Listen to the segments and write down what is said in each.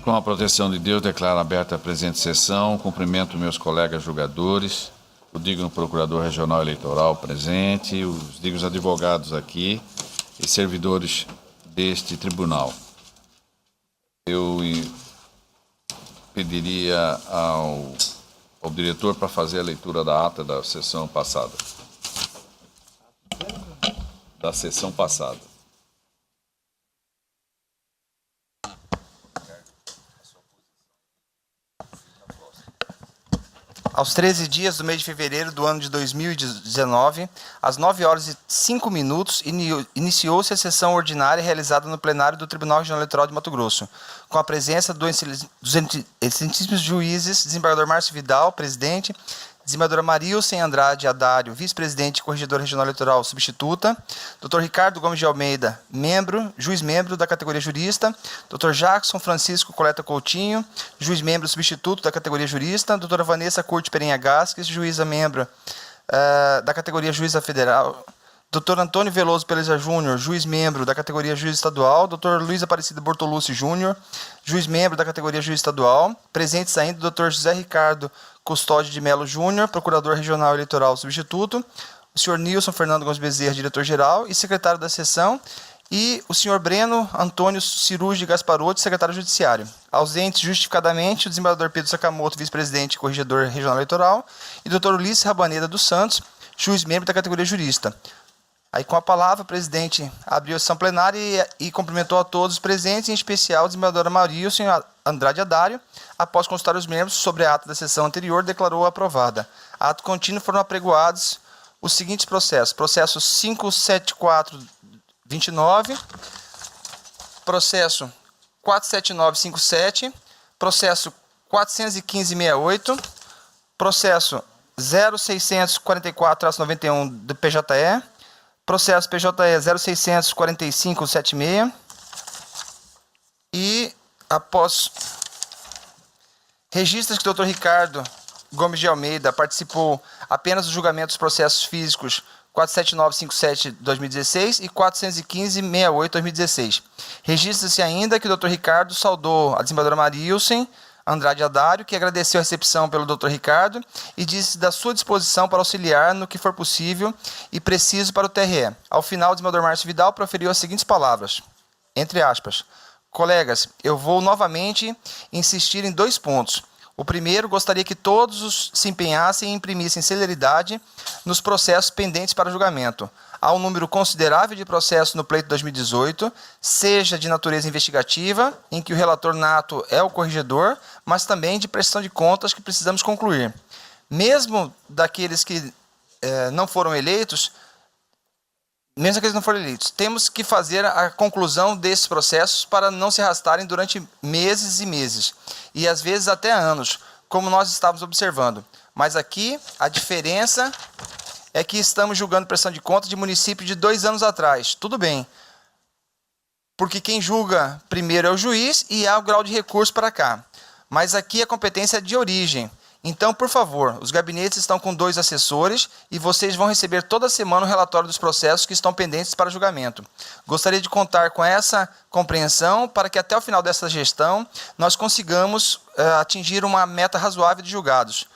Com a proteção de Deus, declaro aberta a presente sessão. Cumprimento meus colegas julgadores, o digno Procurador Regional Eleitoral presente, os dignos advogados aqui e servidores deste tribunal. Eu pediria ao diretor para fazer a leitura da ata da sessão passada. Aos 13 dias do mês de fevereiro do ano de 2019, às 9h05, iniciou-se a sessão ordinária realizada no plenário do Tribunal Regional Eleitoral de Mato Grosso, com a presença dos excelentíssimos juízes, desembargador Márcio Vidal, presidente, desembargadora Marilsen Andrade Adário, vice-presidente e corregedora regional eleitoral substituta, Dr. Ricardo Gomes de Almeida, juiz-membro da categoria jurista, Dr. Jackson Francisco Coleta Coutinho, juiz-membro substituto da categoria jurista, Dra. Vanessa Curti Perenha Gasques, juíza-membro da categoria juíza federal, Dr. Antônio Veloso Peleza Júnior, juiz-membro da categoria juiz estadual, Dr. Luiz Aparecido Bortolucci Júnior, juiz-membro da categoria juiz estadual, presentes ainda Dr. José Ricardo Custódio de Melo Júnior, procurador regional eleitoral substituto, o senhor Nilson Fernando Gomes Bezerra, diretor-geral e secretário da sessão, e o senhor Breno Antônio Cirurgi Gasparotti, secretário judiciário. Ausentes justificadamente o desembargador Pedro Sakamoto, vice-presidente e corregedor regional eleitoral, e Dr. Ulisses Rabaneda dos Santos, juiz-membro da categoria jurista. Aí, com a palavra, o presidente abriu a sessão plenária e cumprimentou a todos os presentes, em especial a desembargadora Marilsen Andrade Adário. Após consultar os membros sobre a ata da sessão anterior, declarou aprovada. A ato contínuo foram apregoados os seguintes processos. Processo 57429, processo 47957, processo 41568, processo 0644-91 do PJE, processo PJE 064576 e, após registros que o Dr. Ricardo Gomes de Almeida participou apenas do julgamento dos processos físicos 47957-2016 e 41568-2016. Registra-se ainda que o Dr. Ricardo saudou a desembargadora Marilsen Andrade Adário, que agradeceu a recepção pelo Dr. Ricardo e disse da sua disposição para auxiliar no que for possível e preciso para o TRE. Ao final, o desembargador Márcio Vidal proferiu as seguintes palavras, entre aspas: colegas, eu vou novamente insistir em 2 pontos. O primeiro, gostaria que todos se empenhassem e imprimissem celeridade nos processos pendentes para julgamento. Há um número considerável de processos no pleito 2018, seja de natureza investigativa, em que o relator nato é o corregedor, mas também de prestação de contas que precisamos concluir. Mesmo daqueles que não foram eleitos, temos que fazer a conclusão desses processos para não se arrastarem durante meses e meses, e às vezes até anos, como nós estávamos observando. Mas aqui a diferença é que estamos julgando prestação de contas de município de 2 anos atrás. Tudo bem, porque quem julga primeiro é o juiz e há o grau de recurso para cá. Mas aqui a competência é de origem. Então, por favor, os gabinetes estão com 2 assessores e vocês vão receber toda semana o relatório dos processos que estão pendentes para julgamento. Gostaria de contar com essa compreensão para que até o final dessa gestão nós consigamos atingir uma meta razoável de julgados.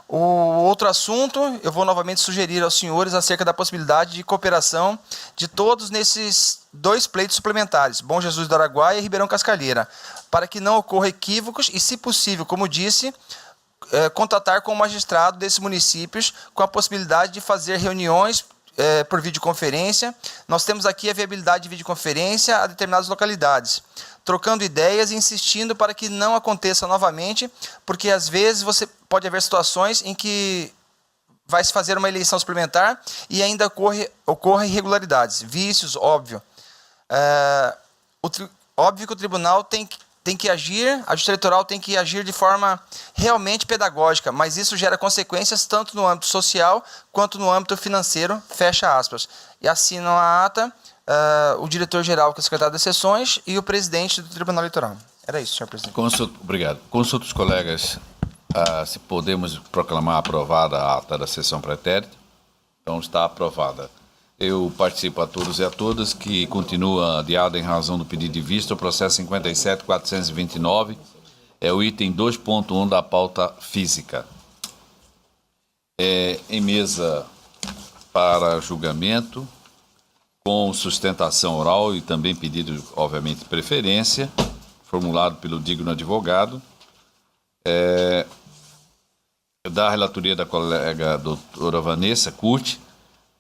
O outro assunto, eu vou novamente sugerir aos senhores acerca da possibilidade de cooperação de todos nesses 2 pleitos suplementares, Bom Jesus do Araguaia e Ribeirão Cascalheira, para que não ocorra equívocos e, se possível, como disse, contatar com o magistrado desses municípios com a possibilidade de fazer reuniões por videoconferência. Nós temos aqui a viabilidade de videoconferência a determinadas localidades, trocando ideias e insistindo para que não aconteça novamente, porque às vezes pode haver situações em que vai se fazer uma eleição suplementar e ainda ocorrem irregularidades, vícios, óbvio. Óbvio que o tribunal tem que agir, a Justiça Eleitoral tem que agir de forma realmente pedagógica, mas isso gera consequências tanto no âmbito social quanto no âmbito financeiro, fecha aspas. E assinam a ata o diretor-geral, que é o secretário das sessões, e o presidente do Tribunal Eleitoral. Era isso, senhor presidente. Obrigado. Consulto os colegas se podemos proclamar aprovada a ata da sessão pretérita. Então, está aprovada. Eu participo a todos e a todas que continua adiado em razão do pedido de vista o processo 57.429, É o item 2.1 da pauta física. Em mesa para julgamento, com sustentação oral e também pedido, obviamente, de preferência, formulado pelo digno advogado, da relatoria da colega doutora Vanessa Curti,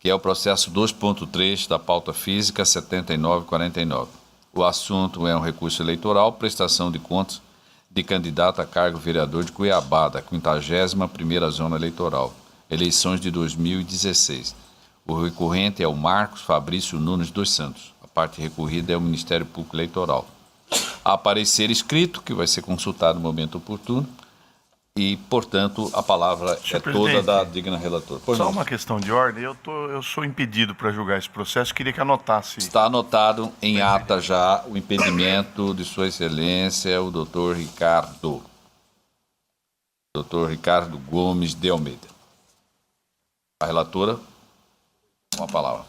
que é o processo 2.3 da pauta física 7949. O assunto é um recurso eleitoral, prestação de contas de candidato a cargo vereador de Cuiabá, da 51ª Zona Eleitoral, eleições de 2016. O recorrente é o Marcos Fabrício Nunes dos Santos. A parte recorrida é o Ministério Público Eleitoral. Há parecer escrito, que vai ser consultado no momento oportuno, e, portanto, a palavra Senhor é toda presidente, da digna relatora. Pois Só não. uma questão de ordem. Eu sou impedido para julgar esse processo. Queria que anotasse. Está anotado em ata já o impedimento de Sua Excelência, o doutor Ricardo Gomes de Almeida. A relatora, com a palavra.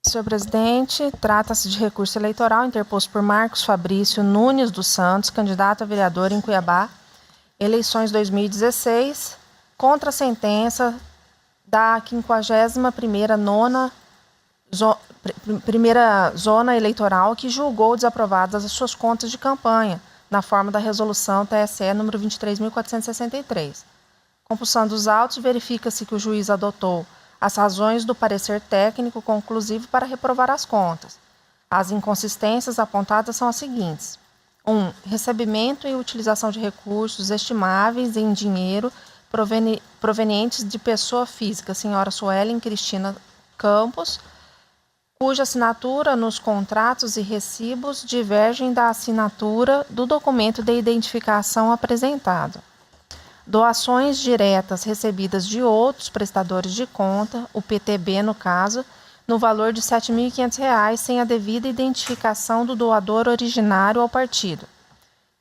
Senhor presidente, trata-se de recurso eleitoral interposto por Marcos Fabrício Nunes dos Santos, candidato a vereador em Cuiabá, eleições 2016, contra a sentença da 51ª primeira zona eleitoral que julgou desaprovadas as suas contas de campanha, na forma da resolução TSE número 23.463. Compulsando os autos, verifica-se que o juiz adotou as razões do parecer técnico conclusivo para reprovar as contas. As inconsistências apontadas são as seguintes: 1. Recebimento e utilização de recursos estimáveis em dinheiro provenientes de pessoa física, senhora Suelen Cristina Campos, cuja assinatura nos contratos e recibos divergem da assinatura do documento de identificação apresentado. Doações diretas recebidas de outros prestadores de conta, o PTB no caso, no valor de R$ 7.500, sem a devida identificação do doador originário ao partido.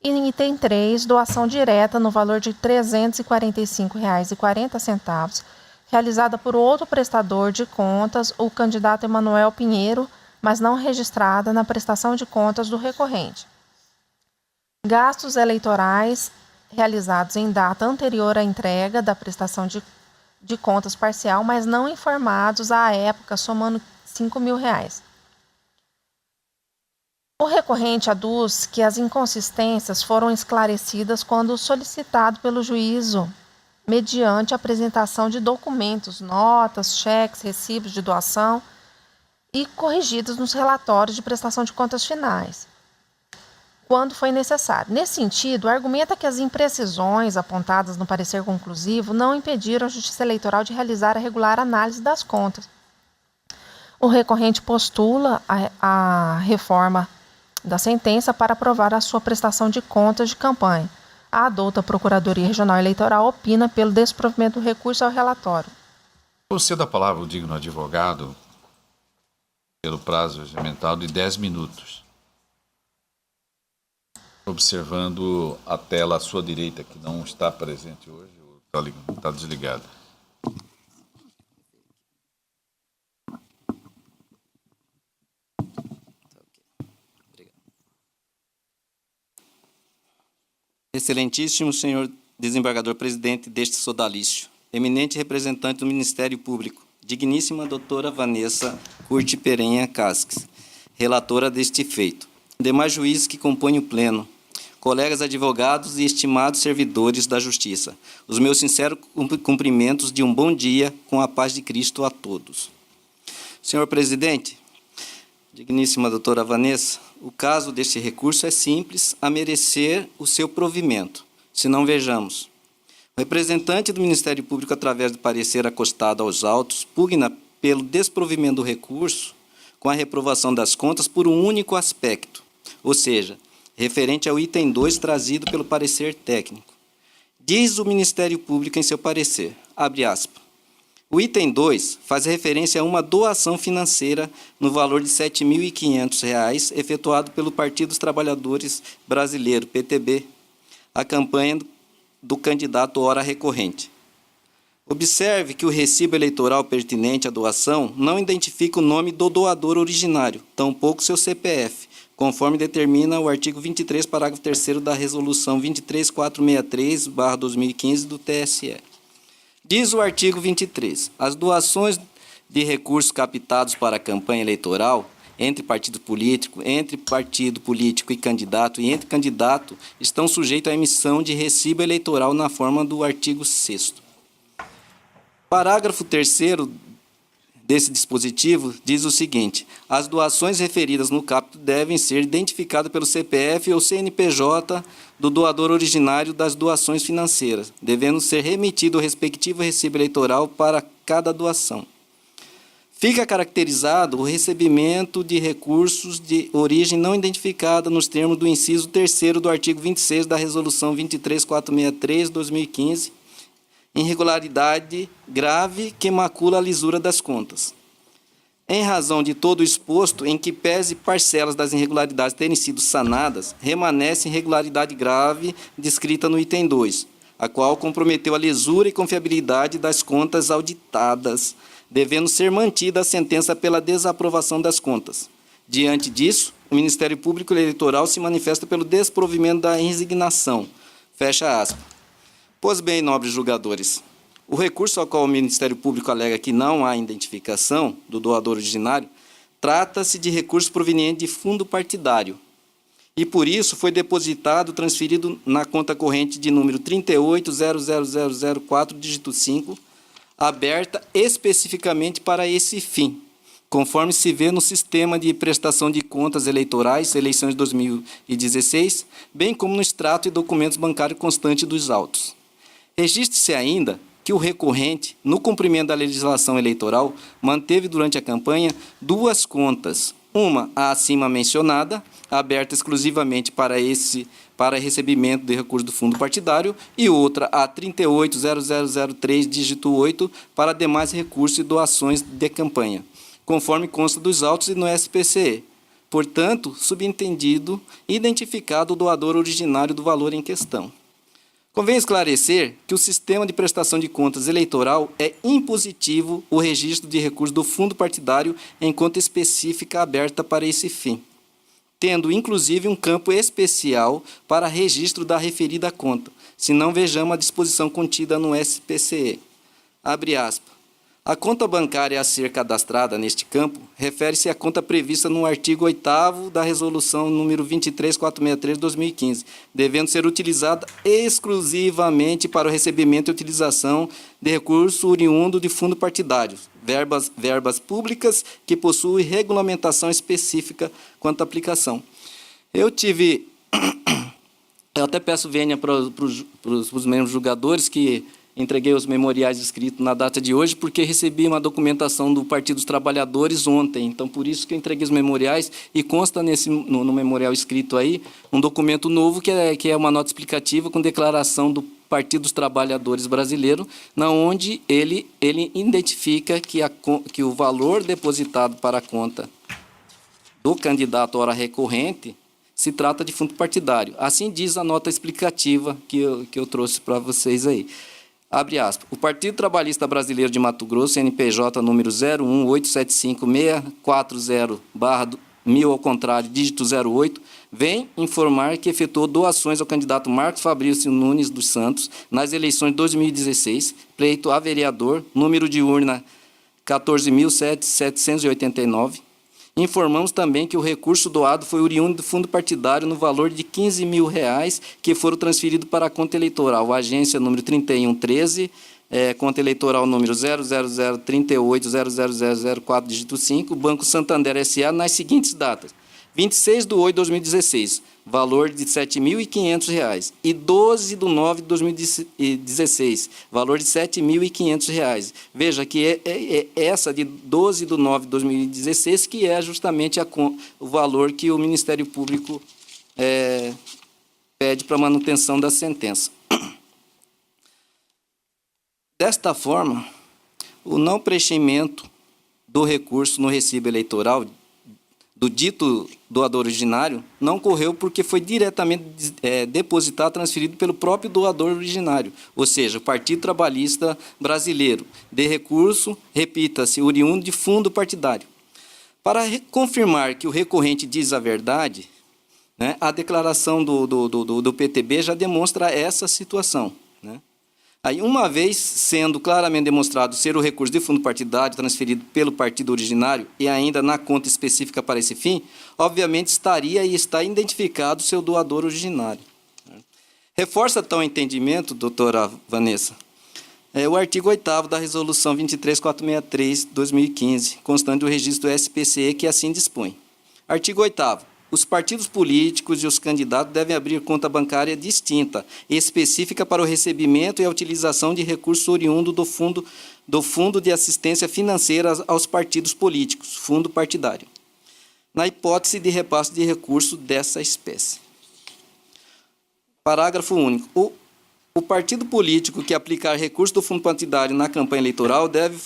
E item 3, doação direta no valor de R$ 345,40, realizada por outro prestador de contas, o candidato Emanuel Pinheiro, mas não registrada na prestação de contas do recorrente. Gastos eleitorais realizados em data anterior à entrega da prestação de contas parcial, mas não informados à época, somando R$ 5.000. O recorrente aduz que as inconsistências foram esclarecidas quando solicitado pelo juízo, mediante a apresentação de documentos, notas, cheques, recibos de doação e corrigidos nos relatórios de prestação de contas finais, quando foi necessário. Nesse sentido, argumenta que as imprecisões apontadas no parecer conclusivo não impediram a Justiça Eleitoral de realizar a regular análise das contas. O recorrente postula a reforma da sentença para aprovar a sua prestação de contas de campanha. A adouta Procuradoria Regional Eleitoral opina pelo desprovimento do recurso ao relatório. Concedo a palavra ao digno advogado pelo prazo regimental de 10 minutos. Observando a tela à sua direita, que não está presente hoje, está desligada. Excelentíssimo senhor desembargador presidente deste sodalício, eminente representante do Ministério Público, digníssima doutora Vanessa Curti Perenha Casques, relatora deste feito, demais juízes que compõem o pleno, colegas advogados e estimados servidores da Justiça, os meus sinceros cumprimentos de um bom dia com a paz de Cristo a todos. Senhor presidente, digníssima doutora Vanessa, o caso deste recurso é simples a merecer o seu provimento. Se não, vejamos. O representante do Ministério Público, através do parecer acostado aos autos, pugna pelo desprovimento do recurso com a reprovação das contas por um único aspecto, ou seja, referente ao item 2 trazido pelo parecer técnico. Diz o Ministério Público em seu parecer, abre aspas, o item 2 faz referência a uma doação financeira no valor de R$ 7.500 efetuado pelo Partido dos Trabalhadores Brasileiro, PTB, a campanha do candidato ora recorrente. Observe que o recibo eleitoral pertinente à doação não identifica o nome do doador originário, tampouco seu CPF, conforme determina o artigo 23, parágrafo 3º da Resolução 23463/2015 do TSE. Diz o artigo 23: as doações de recursos captados para a campanha eleitoral entre partido político e candidato e entre candidato estão sujeitos à emissão de recibo eleitoral na forma do artigo 6º. Parágrafo 3º desse dispositivo diz o seguinte: as doações referidas no caput devem ser identificadas pelo CPF ou CNPJ do doador originário das doações financeiras, devendo ser remetido o respectivo recibo eleitoral para cada doação. Fica caracterizado o recebimento de recursos de origem não identificada nos termos do inciso 3º do artigo 26 da Resolução 23463/2015, irregularidade grave que macula a lisura das contas. Em razão de todo o exposto, em que pese parcelas das irregularidades terem sido sanadas, remanesce irregularidade grave descrita no item 2, a qual comprometeu a lisura e confiabilidade das contas auditadas, devendo ser mantida a sentença pela desaprovação das contas. Diante disso, o Ministério Público Eleitoral se manifesta pelo desprovimento da resignação. Fecha aspas. Pois bem, nobres julgadores, o recurso ao qual o Ministério Público alega que não há identificação do doador originário trata-se de recurso proveniente de fundo partidário e, por isso, foi depositado, transferido na conta corrente de número 38000004, dígito 5, aberta especificamente para esse fim, conforme se vê no Sistema de Prestação de Contas Eleitorais, eleições de 2016, bem como no extrato e documentos bancários constantes dos autos. Registre-se ainda que o recorrente, no cumprimento da legislação eleitoral, manteve durante a campanha duas contas, uma a acima mencionada, aberta exclusivamente para recebimento de recursos do fundo partidário, e outra a 380003, dígito 8, para demais recursos e doações de campanha, conforme consta dos autos e no SPCE. Portanto, subentendido, identificado o doador originário do valor em questão. Convém esclarecer que o sistema de prestação de contas eleitoral é impositivo o registro de recursos do fundo partidário em conta específica aberta para esse fim, tendo inclusive um campo especial para registro da referida conta, se não vejamos a disposição contida no SPCE. Abre aspas. A conta bancária a ser cadastrada neste campo refere-se à conta prevista no artigo 8º da Resolução número 23463 de 2015, devendo ser utilizada exclusivamente para o recebimento e utilização de recurso oriundo de fundo partidário, verbas públicas que possuem regulamentação específica quanto à aplicação. Eu até peço vênia para os membros julgadores que entreguei os memoriais escritos na data de hoje, porque recebi uma documentação do Partido dos Trabalhadores ontem. Então, por isso que eu entreguei os memoriais, e consta no memorial escrito aí um documento novo, que é uma nota explicativa com declaração do Partido dos Trabalhadores Brasileiro, na onde ele identifica que o valor depositado para a conta do candidato à hora recorrente se trata de fundo partidário. Assim diz a nota explicativa que eu trouxe para vocês aí. Abre aspas. O Partido Trabalhista Brasileiro de Mato Grosso, CNPJ número 01875-640/1000 ao contrário, dígito 08, vem informar que efetuou doações ao candidato Marcos Fabrício Nunes dos Santos nas eleições de 2016, pleito a vereador, número de urna 14.789. Informamos também que o recurso doado foi oriundo do fundo partidário no valor de R$15 mil, que foram transferidos para a conta eleitoral, agência número 3113, conta eleitoral número 000380004, dígito 5, Banco Santander S.A., nas seguintes datas: 26/8/2016, valor de R$ 7.500, e 12/9/2016, valor de R$ 7.500. Veja que é essa de 12/9/2016 que é justamente o valor que o Ministério Público pede para manutenção da sentença. Desta forma, o não preenchimento do recurso no recibo eleitoral do dito doador originário não ocorreu porque foi diretamente depositado, transferido pelo próprio doador originário, ou seja, o Partido Trabalhista Brasileiro, de recurso, repita-se, oriundo de fundo partidário. Para confirmar que o recorrente diz a verdade, né, a declaração do PTB já demonstra essa situação, né? Aí, uma vez sendo claramente demonstrado ser o recurso de fundo partidário transferido pelo partido originário e ainda na conta específica para esse fim, obviamente estaria e está identificado seu doador originário. Reforça tal entendimento, doutora Vanessa, o artigo 8º da Resolução 23463/2015, constante do registro do SPCE, que assim dispõe. Artigo 8º. Os partidos políticos e os candidatos devem abrir conta bancária distinta e específica para o recebimento e a utilização de recursos oriundos do Fundo de Assistência Financeira aos Partidos Políticos, fundo partidário, na hipótese de repasse de recursos dessa espécie. Parágrafo único. O partido político que aplicar recurso do fundo partidário na campanha eleitoral deve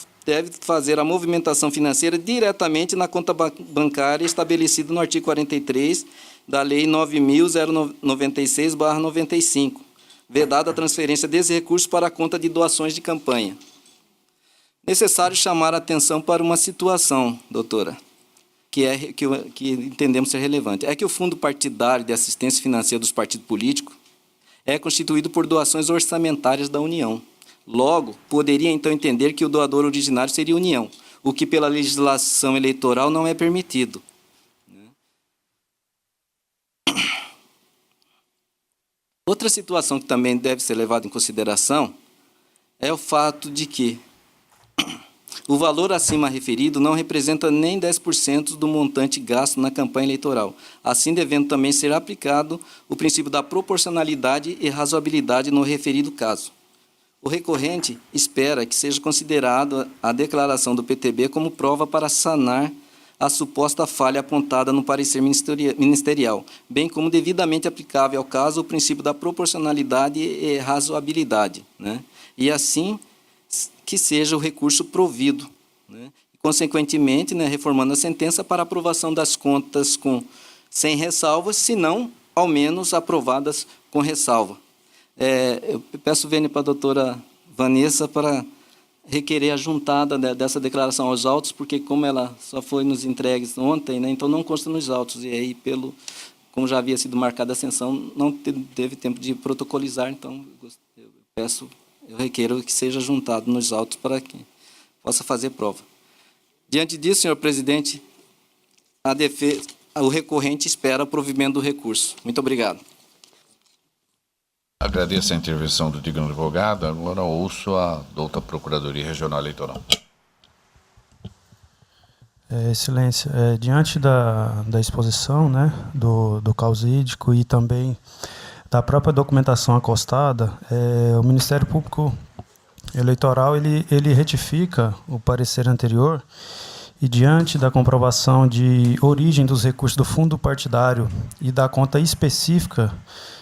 fazer a movimentação financeira diretamente na conta bancária estabelecida no artigo 43 da Lei 9.096/95, vedada a transferência desse recurso para a conta de doações de campanha. Necessário chamar a atenção para uma situação, doutora, que entendemos ser relevante. É que o Fundo Partidário de Assistência Financeira dos Partidos Políticos é constituído por doações orçamentárias da União. Logo, poderia então entender que o doador originário seria a União, o que pela legislação eleitoral não é permitido. Outra situação que também deve ser levada em consideração é o fato de que o valor acima referido não representa nem 10% do montante gasto na campanha eleitoral, assim devendo também ser aplicado o princípio da proporcionalidade e razoabilidade no referido caso. O recorrente espera que seja considerada a declaração do PTB como prova para sanar a suposta falha apontada no parecer ministerial, bem como devidamente aplicável ao caso o princípio da proporcionalidade e razoabilidade, né? E assim que seja o recurso provido, né? Consequentemente, né, reformando a sentença para aprovação das contas sem ressalvas, se não, ao menos, aprovadas com ressalva. Eu peço vênia para a doutora Vanessa para requerer a juntada dessa declaração aos autos, porque como ela só foi nos entregues ontem, né, então não consta nos autos, e aí, como já havia sido marcada a ascensão, não teve tempo de protocolizar, então eu requeiro que seja juntado nos autos para que possa fazer prova. Diante disso, senhor presidente, o recorrente espera o provimento do recurso. Muito obrigado. Agradeço a intervenção do digno advogado. Agora ouço a douta Procuradoria Regional Eleitoral. Excelência, diante da exposição, né, do causídico e também da própria documentação acostada, o Ministério Público Eleitoral ele retifica o parecer anterior e, diante da comprovação de origem dos recursos do fundo partidário e da conta específica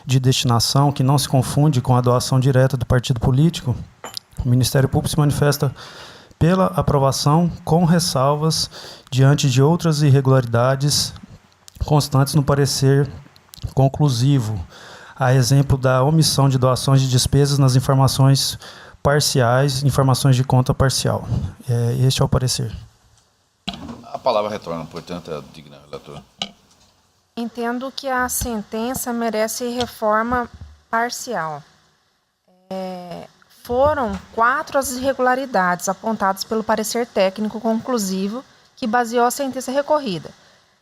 de destinação, que não se confunde com a doação direta do partido político, o Ministério Público se manifesta pela aprovação com ressalvas diante de outras irregularidades constantes no parecer conclusivo, a exemplo da omissão de doações de despesas nas informações parciais, informações de conta parcial. Este é o parecer. A palavra retorna, portanto, à digna relatora. Entendo que a sentença merece reforma parcial. Foram 4 as irregularidades apontadas pelo parecer técnico conclusivo que baseou a sentença recorrida.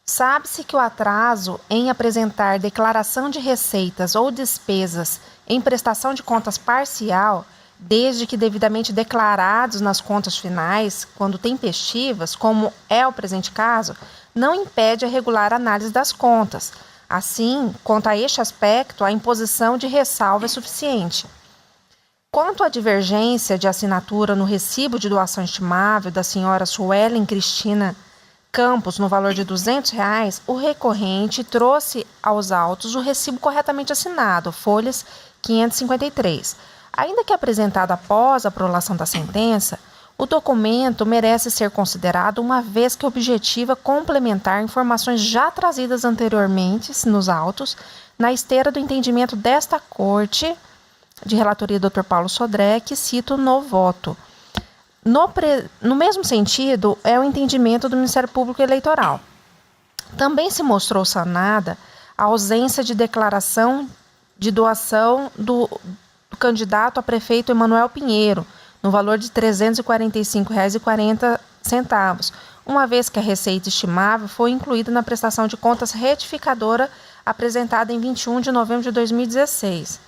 Sabe-se que o atraso em apresentar declaração de receitas ou despesas em prestação de contas parcial, desde que devidamente declarados nas contas finais, quando tempestivas, como é o presente caso, não impede a regular análise das contas. Assim, quanto a este aspecto, a imposição de ressalva é suficiente. Quanto à divergência de assinatura no recibo de doação estimável da senhora Suelen Cristina Campos, no valor de R$ 200, o recorrente trouxe aos autos o recibo corretamente assinado, folhas 553. Ainda que apresentado após a prolação da sentença, o documento merece ser considerado uma vez que objetiva complementar informações já trazidas anteriormente nos autos, na esteira do entendimento desta Corte, de relatoria do Dr. Paulo Sodré, que cito no voto. No mesmo sentido, é o entendimento do Ministério Público Eleitoral. Também se mostrou sanada a ausência de declaração de doação do candidato a prefeito Emanuel Pinheiro, no valor de R$ 345,40, uma vez que a receita estimável foi incluída na prestação de contas retificadora apresentada em 21 de novembro de 2016.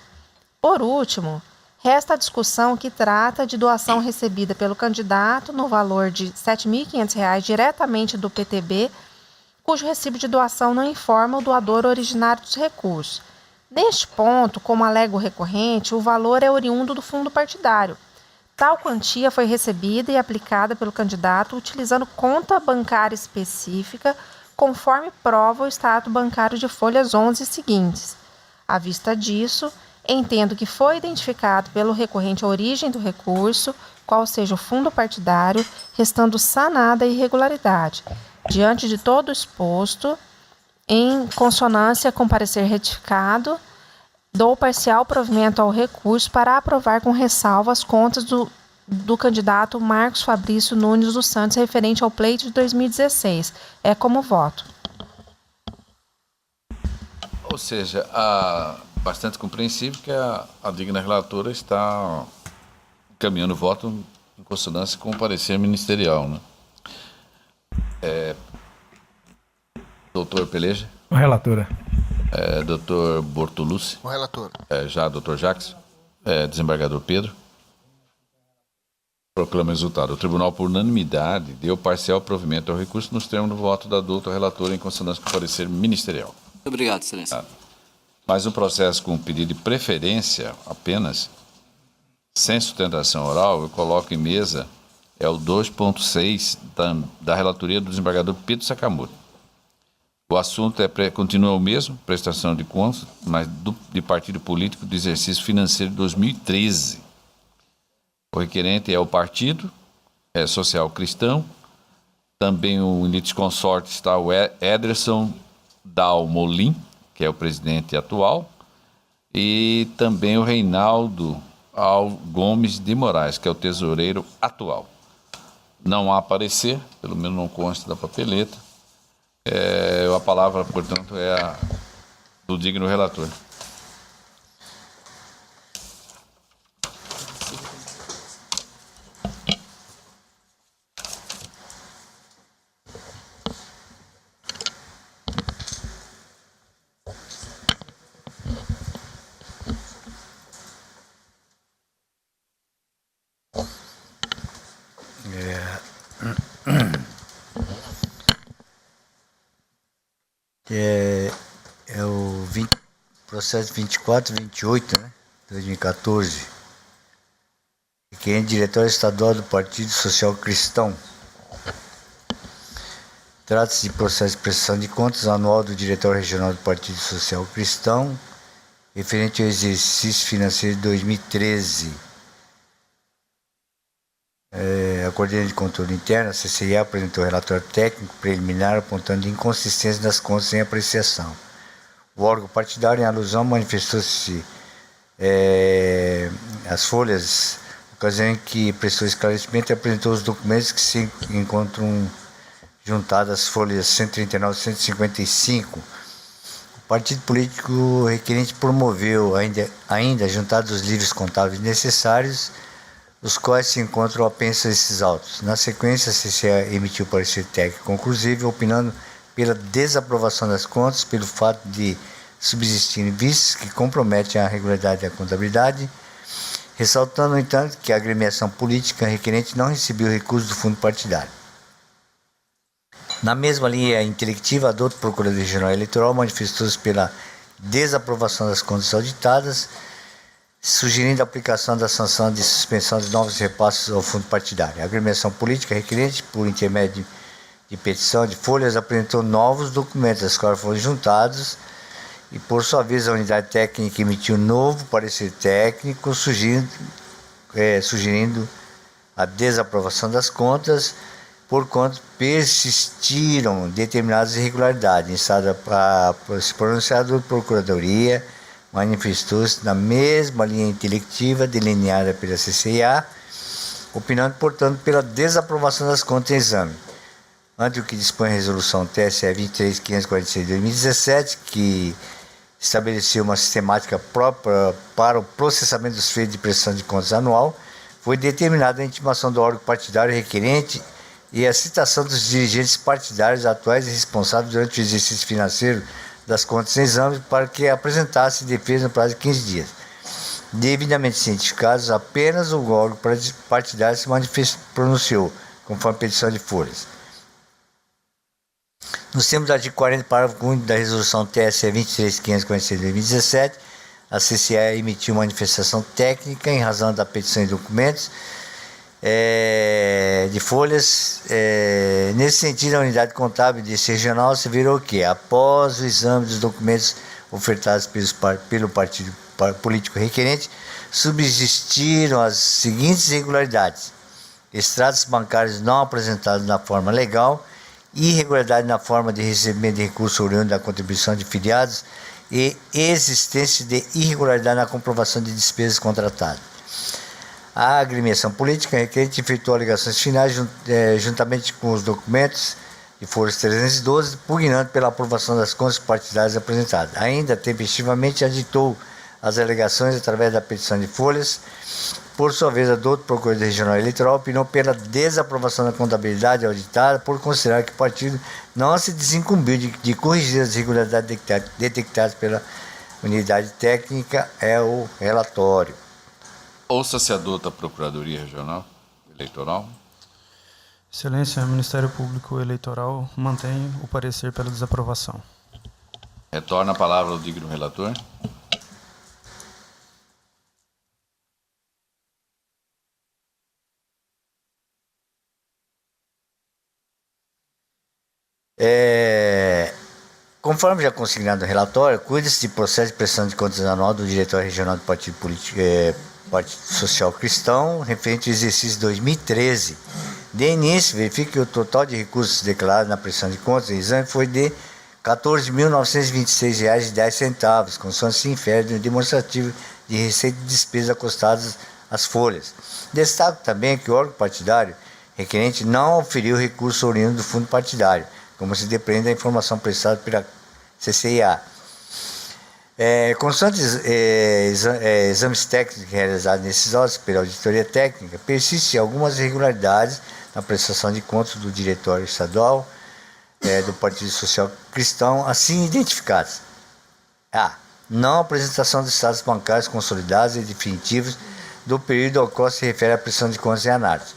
Por último, resta a discussão que trata de doação recebida pelo candidato no valor de R$ 7.500 diretamente do PTB, cujo recibo de doação não informa o doador originário dos recursos. Neste ponto, como alega o recorrente, o valor é oriundo do fundo partidário. Tal quantia foi recebida e aplicada pelo candidato utilizando conta bancária específica, conforme prova o extrato bancário de folhas 11 seguintes. À vista disso, entendo que foi identificado pelo recorrente a origem do recurso, qual seja o fundo partidário, restando sanada a irregularidade. Diante de todo o exposto, em consonância com parecer retificado, dou parcial provimento ao recurso para aprovar com ressalva as contas do candidato Marcos Fabrício Nunes dos Santos referente ao pleito de 2016. É como voto. Ou seja, bastante compreensível que a digna relatora está encaminhando o voto em consonância com o parecer ministerial, né? Doutor Peleja? O relatora. Doutor Bortolucci? O relator. Já doutor Jacques? Desembargador Pedro? Proclama o resultado. O tribunal, por unanimidade, deu parcial provimento ao recurso nos termos do voto da doutora relatora em consonância com o parecer ministerial. Muito obrigado, excelência. Mais um processo com pedido de preferência apenas, sem sustentação oral, eu coloco em mesa, é o 2.6 da relatoria do desembargador Pedro Sakamoto. O assunto continua o mesmo, prestação de contas, mas de partido político do exercício financeiro de 2013. O requerente é o partido, social cristão, também o litisconsorte está o Ederson Dalmolin, que é o presidente atual, e também o Reinaldo Gomes de Moraes, que é o tesoureiro atual. Não há parecer, pelo menos não consta da papeleta. A palavra, portanto, é a do digno relator. É o processo 2428, né, 2014, que é diretório estadual do Partido Social Cristão. Trata-se de processo de prestação de contas anual do Diretório Regional do Partido Social Cristão, referente ao exercício financeiro de 2013. A Coordenadoria de Controle Interno, a CCIA, apresentou relatório técnico preliminar apontando inconsistência das contas em apreciação. O órgão partidário, em alusão, manifestou-se as folhas, ocasião em que prestou esclarecimento e apresentou os documentos que se encontram juntadas às folhas 139 e 155. O partido político requerente promoveu, ainda juntados os livros contábeis necessários, os quais se encontram apensos a esses autos. Na sequência, a CCA emitiu parecer técnico conclusivo, opinando pela desaprovação das contas, pelo fato de subsistirem vícios que comprometem a regularidade da contabilidade, ressaltando, no entanto, que a agremiação política requerente não recebeu recurso do fundo partidário. Na mesma linha intelectiva, a douta Procuradoria Regional Eleitoral manifestou-se pela desaprovação das contas auditadas, sugerindo a aplicação da sanção de suspensão de novos repasses ao fundo partidário. A agremiação política requerente, por intermédio de petição de folhas, apresentou novos documentos, os quais foram juntados, e por sua vez a unidade técnica emitiu novo parecer técnico, sugerindo a desaprovação das contas, porquanto persistiram determinadas irregularidades. Instada para se pronunciar da Procuradoria, manifestou-se na mesma linha intelectiva delineada pela CCIA, opinando, portanto, pela desaprovação das contas em exame. Ante o que dispõe a resolução TSE 23.546 de 2017, que estabeleceu uma sistemática própria para o processamento dos feitos de prestação de contas anual, foi determinada a intimação do órgão partidário requerente e a citação dos dirigentes partidários atuais e responsáveis durante o exercício financeiro das contas em exame para que apresentasse defesa no prazo de 15 dias. Devidamente cientificados, apenas o órgão partidário se pronunciou, conforme a petição de folhas. Nos termos do artigo 40, parágrafo único da resolução TSE 23.546 de 2017, a CCE emitiu manifestação técnica em razão da petição de documentos de folhas. Nesse sentido, a unidade contábil desse regional asseverou que, após o exame dos documentos ofertados pelo partido político requerente, subsistiram as seguintes irregularidades: extratos bancários não apresentados na forma legal, irregularidade na forma de recebimento de recurso oriundo da contribuição de filiados e existência de irregularidade na comprovação de despesas contratadas. A agremiação política requerente efetuou alegações finais juntamente com os documentos de folhas 312, pugnando pela aprovação das contas partidárias apresentadas. Ainda, tempestivamente, aditou as alegações através da petição de folhas. Por sua vez, a doutor Procurador Regional Eleitoral opinou pela desaprovação da contabilidade auditada por considerar que o partido não se desincumbiu de corrigir as irregularidades detectadas pela unidade técnica, é o relatório. Ouça-se a douta Procuradoria Regional Eleitoral. Excelência, o Ministério Público Eleitoral mantém o parecer pela desaprovação. Retorna a palavra ao digno relator. Conforme já consignado no relatório, cuida-se de processo de prestação de contas anual do Diretório Regional do Partido Político Partido Social Cristão, referente ao exercício 2013. De início, verifique que o total de recursos declarados na prestação de contas em exame foi de R$ 14.926,10, conforme se infere no demonstrativo de receita e despesa acostadas às folhas. Destaco também que o órgão partidário requerente não oferiu recurso oriundo do fundo partidário, como se depreende da informação prestada pela CCIA. Constante exames técnicos realizados nesses órgãos pela auditoria técnica, persistem algumas irregularidades na prestação de contas do Diretório Estadual do Partido Social Cristão, assim identificadas: a. Não apresentação dos estados bancários consolidados e definitivos do período ao qual se refere a prestação de contas e análise;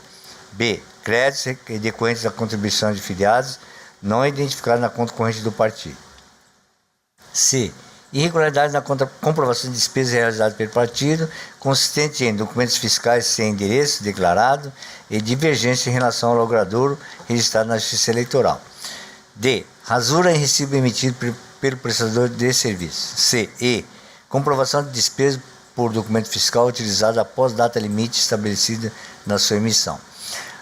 b. Créditos decorrentes da contribuição de filiados não identificados na conta corrente do partido; c. Irregularidade na comprovação de despesas realizadas pelo partido, consistente em documentos fiscais sem endereço declarado e divergência em relação ao logradouro registrado na Justiça Eleitoral; d. Rasura em recibo emitido pelo prestador de serviço; c. E. Comprovação de despesas por documento fiscal utilizado após data limite estabelecida na sua emissão.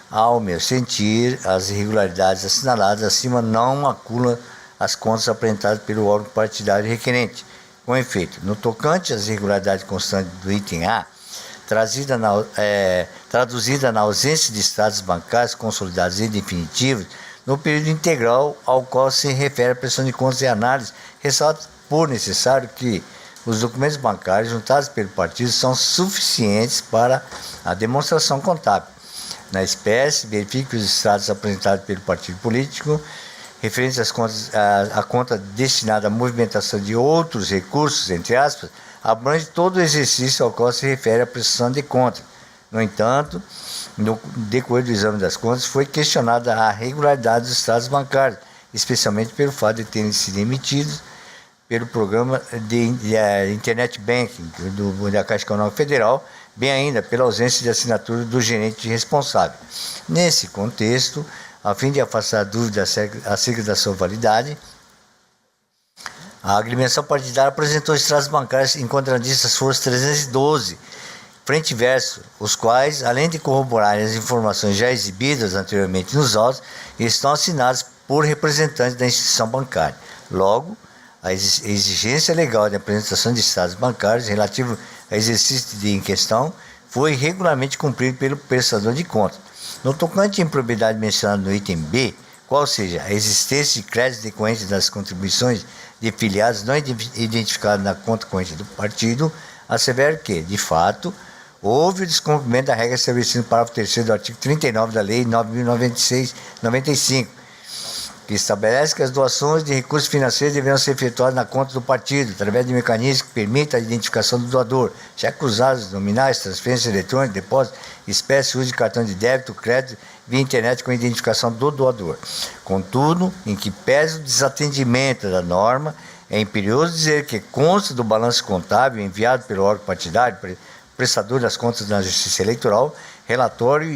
Ao meu sentir, as irregularidades assinaladas acima não maculam as contas apresentadas pelo órgão partidário requerente. Com efeito, no tocante às irregularidades constantes do item A, traduzida na ausência de estados bancários consolidados e definitivos no período integral ao qual se refere a prestação de contas e análise, ressalta por necessário que os documentos bancários juntados pelo partido são suficientes para a demonstração contábil. Na espécie, verifique os extratos apresentados pelo partido político referentes às contas, a conta destinada à movimentação de outros recursos, entre aspas, abrange todo o exercício ao qual se refere a prestação de contas. No entanto, no decorrer do exame das contas, foi questionada a regularidade dos extratos bancários, especialmente pelo fato de terem sido emitidos pelo programa de Internet Banking da Caixa Econômica Federal, bem ainda pela ausência de assinatura do gerente responsável. Nesse contexto, a fim de afastar a dúvida acerca da sua validade, a agremiação partidária apresentou extratos bancários em contradição às folhas 312, frente e verso, os quais, além de corroborarem as informações já exibidas anteriormente nos autos, estão assinados por representantes da instituição bancária. Logo, a exigência legal de apresentação de extratos bancários relativo ao exercício em questão foi regularmente cumprido pelo prestador de contas. No tocante à improbidade mencionada no item B, qual seja a existência de crédito decorrente das contribuições de filiados não identificados na conta corrente do partido, assevero que, de fato, houve o descumprimento da regra estabelecida no parágrafo 3º do artigo 39 da Lei 9.096/95, que estabelece que as doações de recursos financeiros deverão ser efetuadas na conta do partido, através de mecanismo que permita a identificação do doador, cheques cruzados, nominais, transferência eletrônica, depósito, espécie, uso de cartão de débito, crédito, via internet com a identificação do doador. Contudo, em que pese o desatendimento da norma, é imperioso dizer que consta do balanço contábil enviado pelo órgão partidário, prestador das contas da Justiça Eleitoral, relatório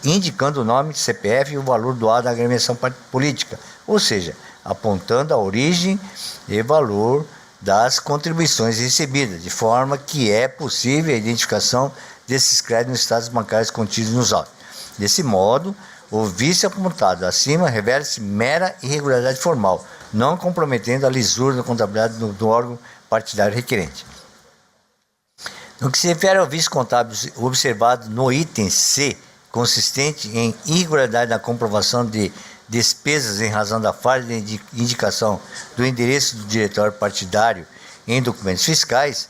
indicando o nome, CPF e o valor doado à agremiação política, ou seja, apontando a origem e valor das contribuições recebidas, de forma que é possível a identificação desses créditos nos estados bancários contidos nos autos. Desse modo, o vício apontado acima revela-se mera irregularidade formal, não comprometendo a lisura da contabilidade do órgão partidário requerente. No que se refere ao vício contábil observado no item C, consistente em irregularidade na comprovação de despesas em razão da falha de indicação do endereço do diretório partidário em documentos fiscais,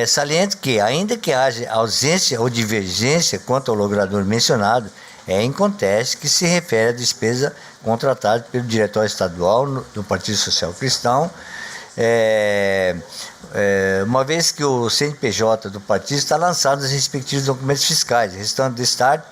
saliento que, ainda que haja ausência ou divergência quanto ao logrador mencionado, é inconteste que se refere à despesa contratada pelo Diretório Estadual do Partido Social Cristão, uma vez que o CNPJ do partido está lançado nos respectivos documentos fiscais, restando destaque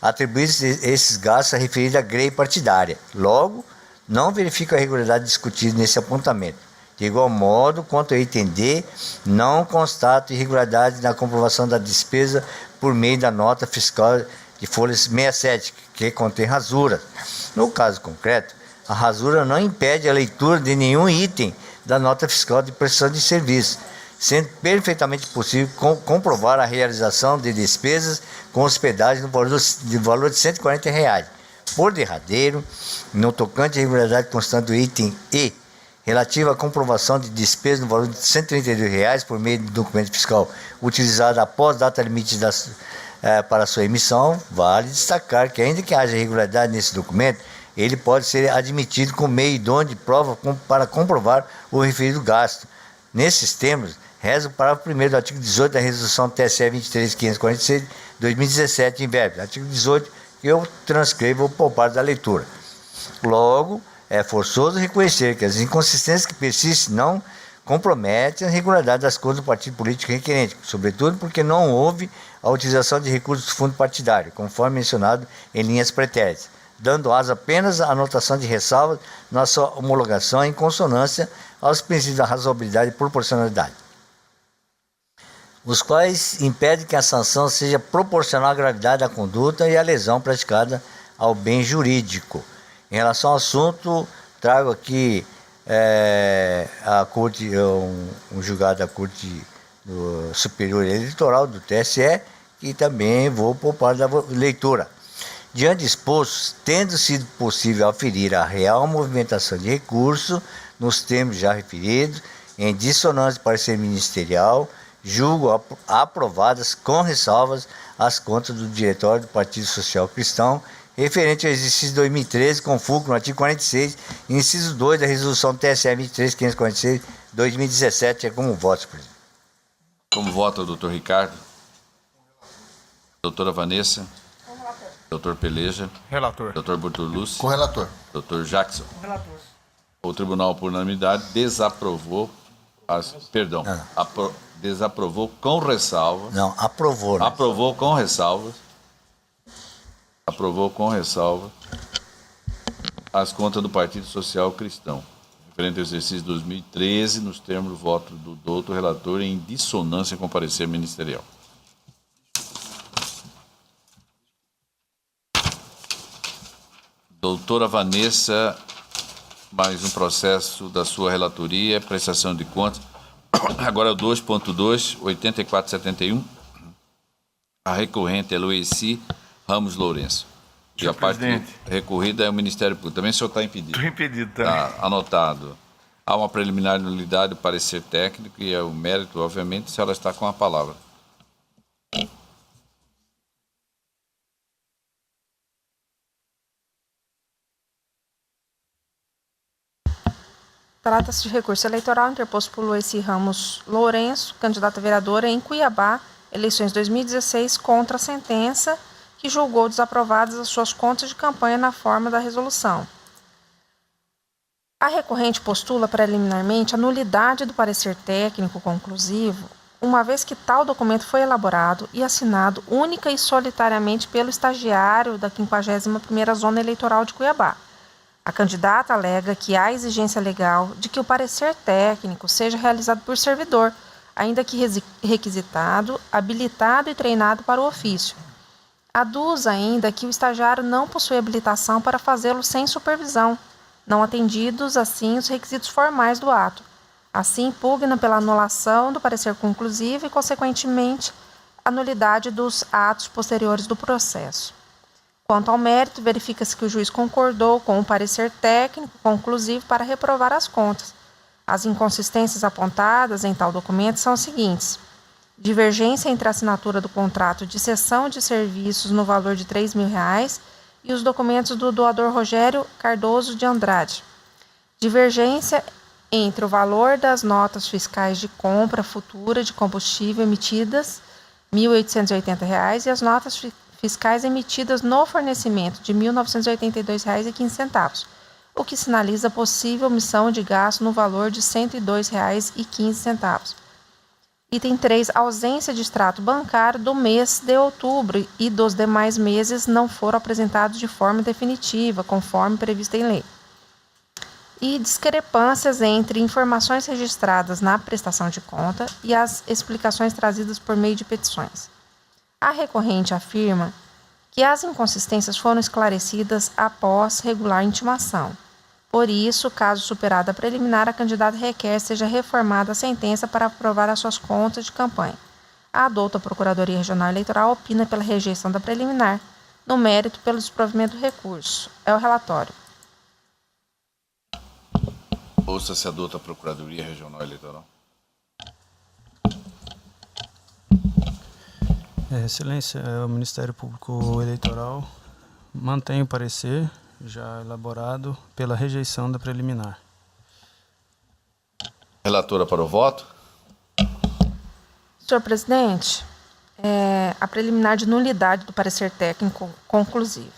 atribuídos esses gastos a referida grei partidária. Logo, não verifica a regularidade discutida nesse apontamento. De igual modo, quanto ao item D, não constato irregularidade na comprovação da despesa por meio da nota fiscal de folha 67, que contém rasura. No caso concreto, a rasura não impede a leitura de nenhum item da nota fiscal de prestação de serviço, sendo perfeitamente possível comprovar a realização de despesas com hospedagem no valor de R$ 140. Por derradeiro, no tocante à irregularidade constante do item E, relativo à comprovação de despesas no valor de R$ 132 por meio de documento fiscal utilizado após data limite para sua emissão, vale destacar que, ainda que haja irregularidade nesse documento, ele pode ser admitido como meio idôneo de prova para comprovar o referido gasto. Nesses termos, reza o parágrafo 1º do artigo 18 da Resolução TSE 23.546, 2017, em verbo. Artigo 18, que eu transcrevo por parte da leitura. Logo, é forçoso reconhecer que as inconsistências que persistem não comprometem a regularidade das contas do partido político requerente, sobretudo porque não houve a utilização de recursos do fundo partidário, conforme mencionado em linhas pretéritas, dando asa apenas à anotação de ressalvas na sua homologação em consonância aos princípios da razoabilidade e proporcionalidade, os quais impedem que a sanção seja proporcional à gravidade da conduta e à lesão praticada ao bem jurídico. Em relação ao assunto, trago aqui a corte, um julgado da Corte Superior Eleitoral do TSE, que também vou poupar da leitura. Diante disposto, tendo sido possível aferir a real movimentação de recurso, nos termos já referidos, em dissonância do parecer ministerial, julgo aprovadas com ressalvas as contas do Diretório do Partido Social Cristão, referente ao exercício 2013, com fulcro no artigo 46, inciso 2 da Resolução TSE 23.546, 2017, é como voto, presidente. Como vota o doutor Ricardo? Doutora Vanessa? Doutor Peleja? Relator. Doutor Bortolucci? Correlator. Doutor Jackson? Relator. O tribunal, por unanimidade, desaprovou desaprovou com ressalvas. Não, aprovou. Né? Aprovou com ressalvas. Aprovou com ressalvas as contas do Partido Social Cristão, referente ao exercício 2013, nos termos do voto do doutor relator, em dissonância com o parecer ministerial. Doutora Vanessa, mais um processo da sua relatoria, prestação de contas. Agora o 2.2, 8471. A recorrente é Luici Ramos Lourenço. E a parte recorrida é o Ministério Público. Também o senhor está impedido. Estou impedido também. Está anotado. Há uma preliminar nulidade do parecer técnico e é o mérito, obviamente, se ela está com a palavra. Trata-se de recurso eleitoral interposto por Luici Ramos Lourenço, candidata a vereadora em Cuiabá, eleições 2016, contra a sentença que julgou desaprovadas as suas contas de campanha na forma da resolução. A recorrente postula preliminarmente a nulidade do parecer técnico conclusivo, uma vez que tal documento foi elaborado e assinado única e solitariamente pelo estagiário da 51ª Zona Eleitoral de Cuiabá. A candidata alega que há exigência legal de que o parecer técnico seja realizado por servidor, ainda que requisitado, habilitado e treinado para o ofício. Aduz ainda que o estagiário não possui habilitação para fazê-lo sem supervisão, não atendidos, assim, os requisitos formais do ato. Assim, impugna pela anulação do parecer conclusivo e, consequentemente, a nulidade dos atos posteriores do processo. Quanto ao mérito, verifica-se que o juiz concordou com o parecer técnico conclusivo para reprovar as contas. As inconsistências apontadas em tal documento são as seguintes: divergência entre a assinatura do contrato de cessão de serviços no valor de R$ 3.000 e os documentos do doador Rogério Cardoso de Andrade. Divergência entre o valor das notas fiscais de compra futura de combustível emitidas, R$ 1.880, e as notas fiscais emitidas no fornecimento, de R$ 1.982,15, o que sinaliza possível omissão de gasto no valor de R$ 102,15. Item 3. Ausência de extrato bancário do mês de outubro e dos demais meses não foram apresentados de forma definitiva, conforme previsto em lei. E discrepâncias entre informações registradas na prestação de conta e as explicações trazidas por meio de petições. A recorrente afirma que as inconsistências foram esclarecidas após regular intimação. Por isso, caso superada a preliminar, a candidata requer seja reformada a sentença para aprovar as suas contas de campanha. A douta Procuradoria Regional Eleitoral opina pela rejeição da preliminar, no mérito pelo desprovimento do recurso. É o relatório. Ouça-se a douta Procuradoria Regional Eleitoral. Excelência, o Ministério Público Eleitoral mantém o parecer já elaborado pela rejeição da preliminar. Relatora para o voto. Senhor presidente, a preliminar de nulidade do parecer técnico conclusivo.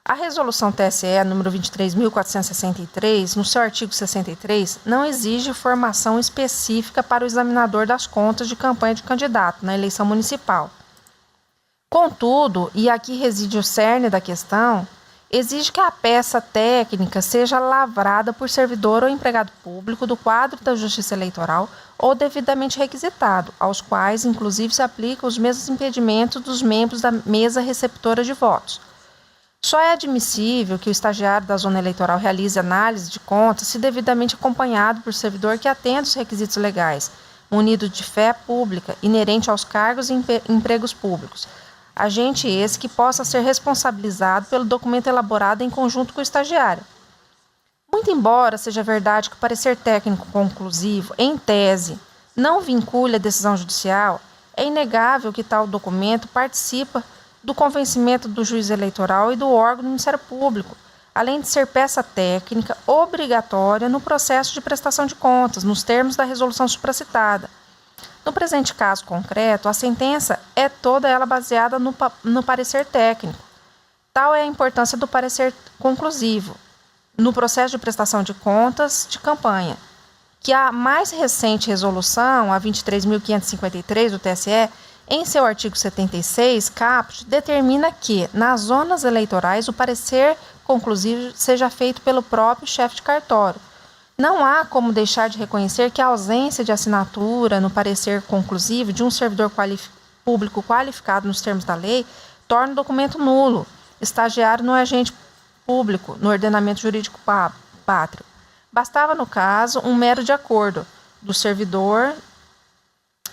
A resolução TSE número 23.463, no seu artigo 63, não exige formação específica para o examinador das contas de campanha de candidato na eleição municipal. Contudo, e aqui reside o cerne da questão, exige que a peça técnica seja lavrada por servidor ou empregado público do quadro da Justiça Eleitoral ou devidamente requisitado, aos quais, inclusive, se aplicam os mesmos impedimentos dos membros da mesa receptora de votos. Só é admissível que o estagiário da zona eleitoral realize análise de contas se devidamente acompanhado por servidor que atenda os requisitos legais, munido de fé pública, inerente aos cargos e empregos públicos. Agente esse que possa ser responsabilizado pelo documento elaborado em conjunto com o estagiário. Muito embora seja verdade que o parecer técnico conclusivo, em tese, não vincule a decisão judicial, é inegável que tal documento participa do convencimento do juiz eleitoral e do órgão do Ministério Público, além de ser peça técnica obrigatória no processo de prestação de contas, nos termos da resolução supracitada. No presente caso concreto, a sentença é toda ela baseada no parecer técnico. Tal é a importância do parecer conclusivo no processo de prestação de contas de campanha, que a mais recente resolução, a 23.553 do TSE, em seu artigo 76, caput, determina que, nas zonas eleitorais, o parecer conclusivo seja feito pelo próprio chefe de cartório. Não há como deixar de reconhecer que a ausência de assinatura no parecer conclusivo de um servidor público qualificado nos termos da lei torna o documento nulo. Estagiário não é agente público no ordenamento jurídico pátrio. Bastava, no caso, um mero de acordo do servidor,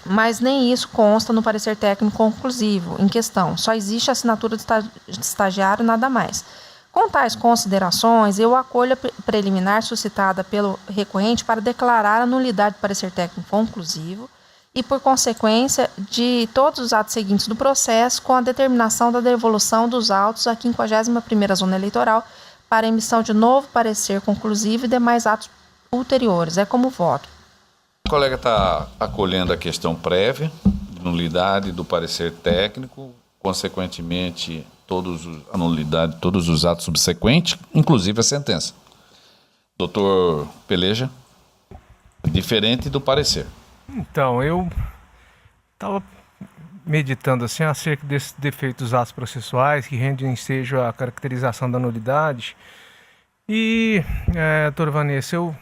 mas nem isso consta no parecer técnico conclusivo em questão. Só existe a assinatura do estagiário, nada mais. Com tais considerações, eu acolho a preliminar suscitada pelo recorrente para declarar a nulidade do parecer técnico conclusivo e, por consequência, de todos os atos seguintes do processo, com a determinação da devolução dos autos à 51ª Zona Eleitoral para emissão de novo parecer conclusivo e demais atos ulteriores. É como voto. O colega está acolhendo a questão prévia, de nulidade do parecer técnico, consequentemente, a nulidade de todos os atos subsequentes, inclusive a sentença. Doutor Peleja, diferente do parecer. Então, eu estava meditando assim acerca desses defeitos dos atos processuais que rendem ensejo à caracterização da nulidade. E, doutora Vanessa, eu,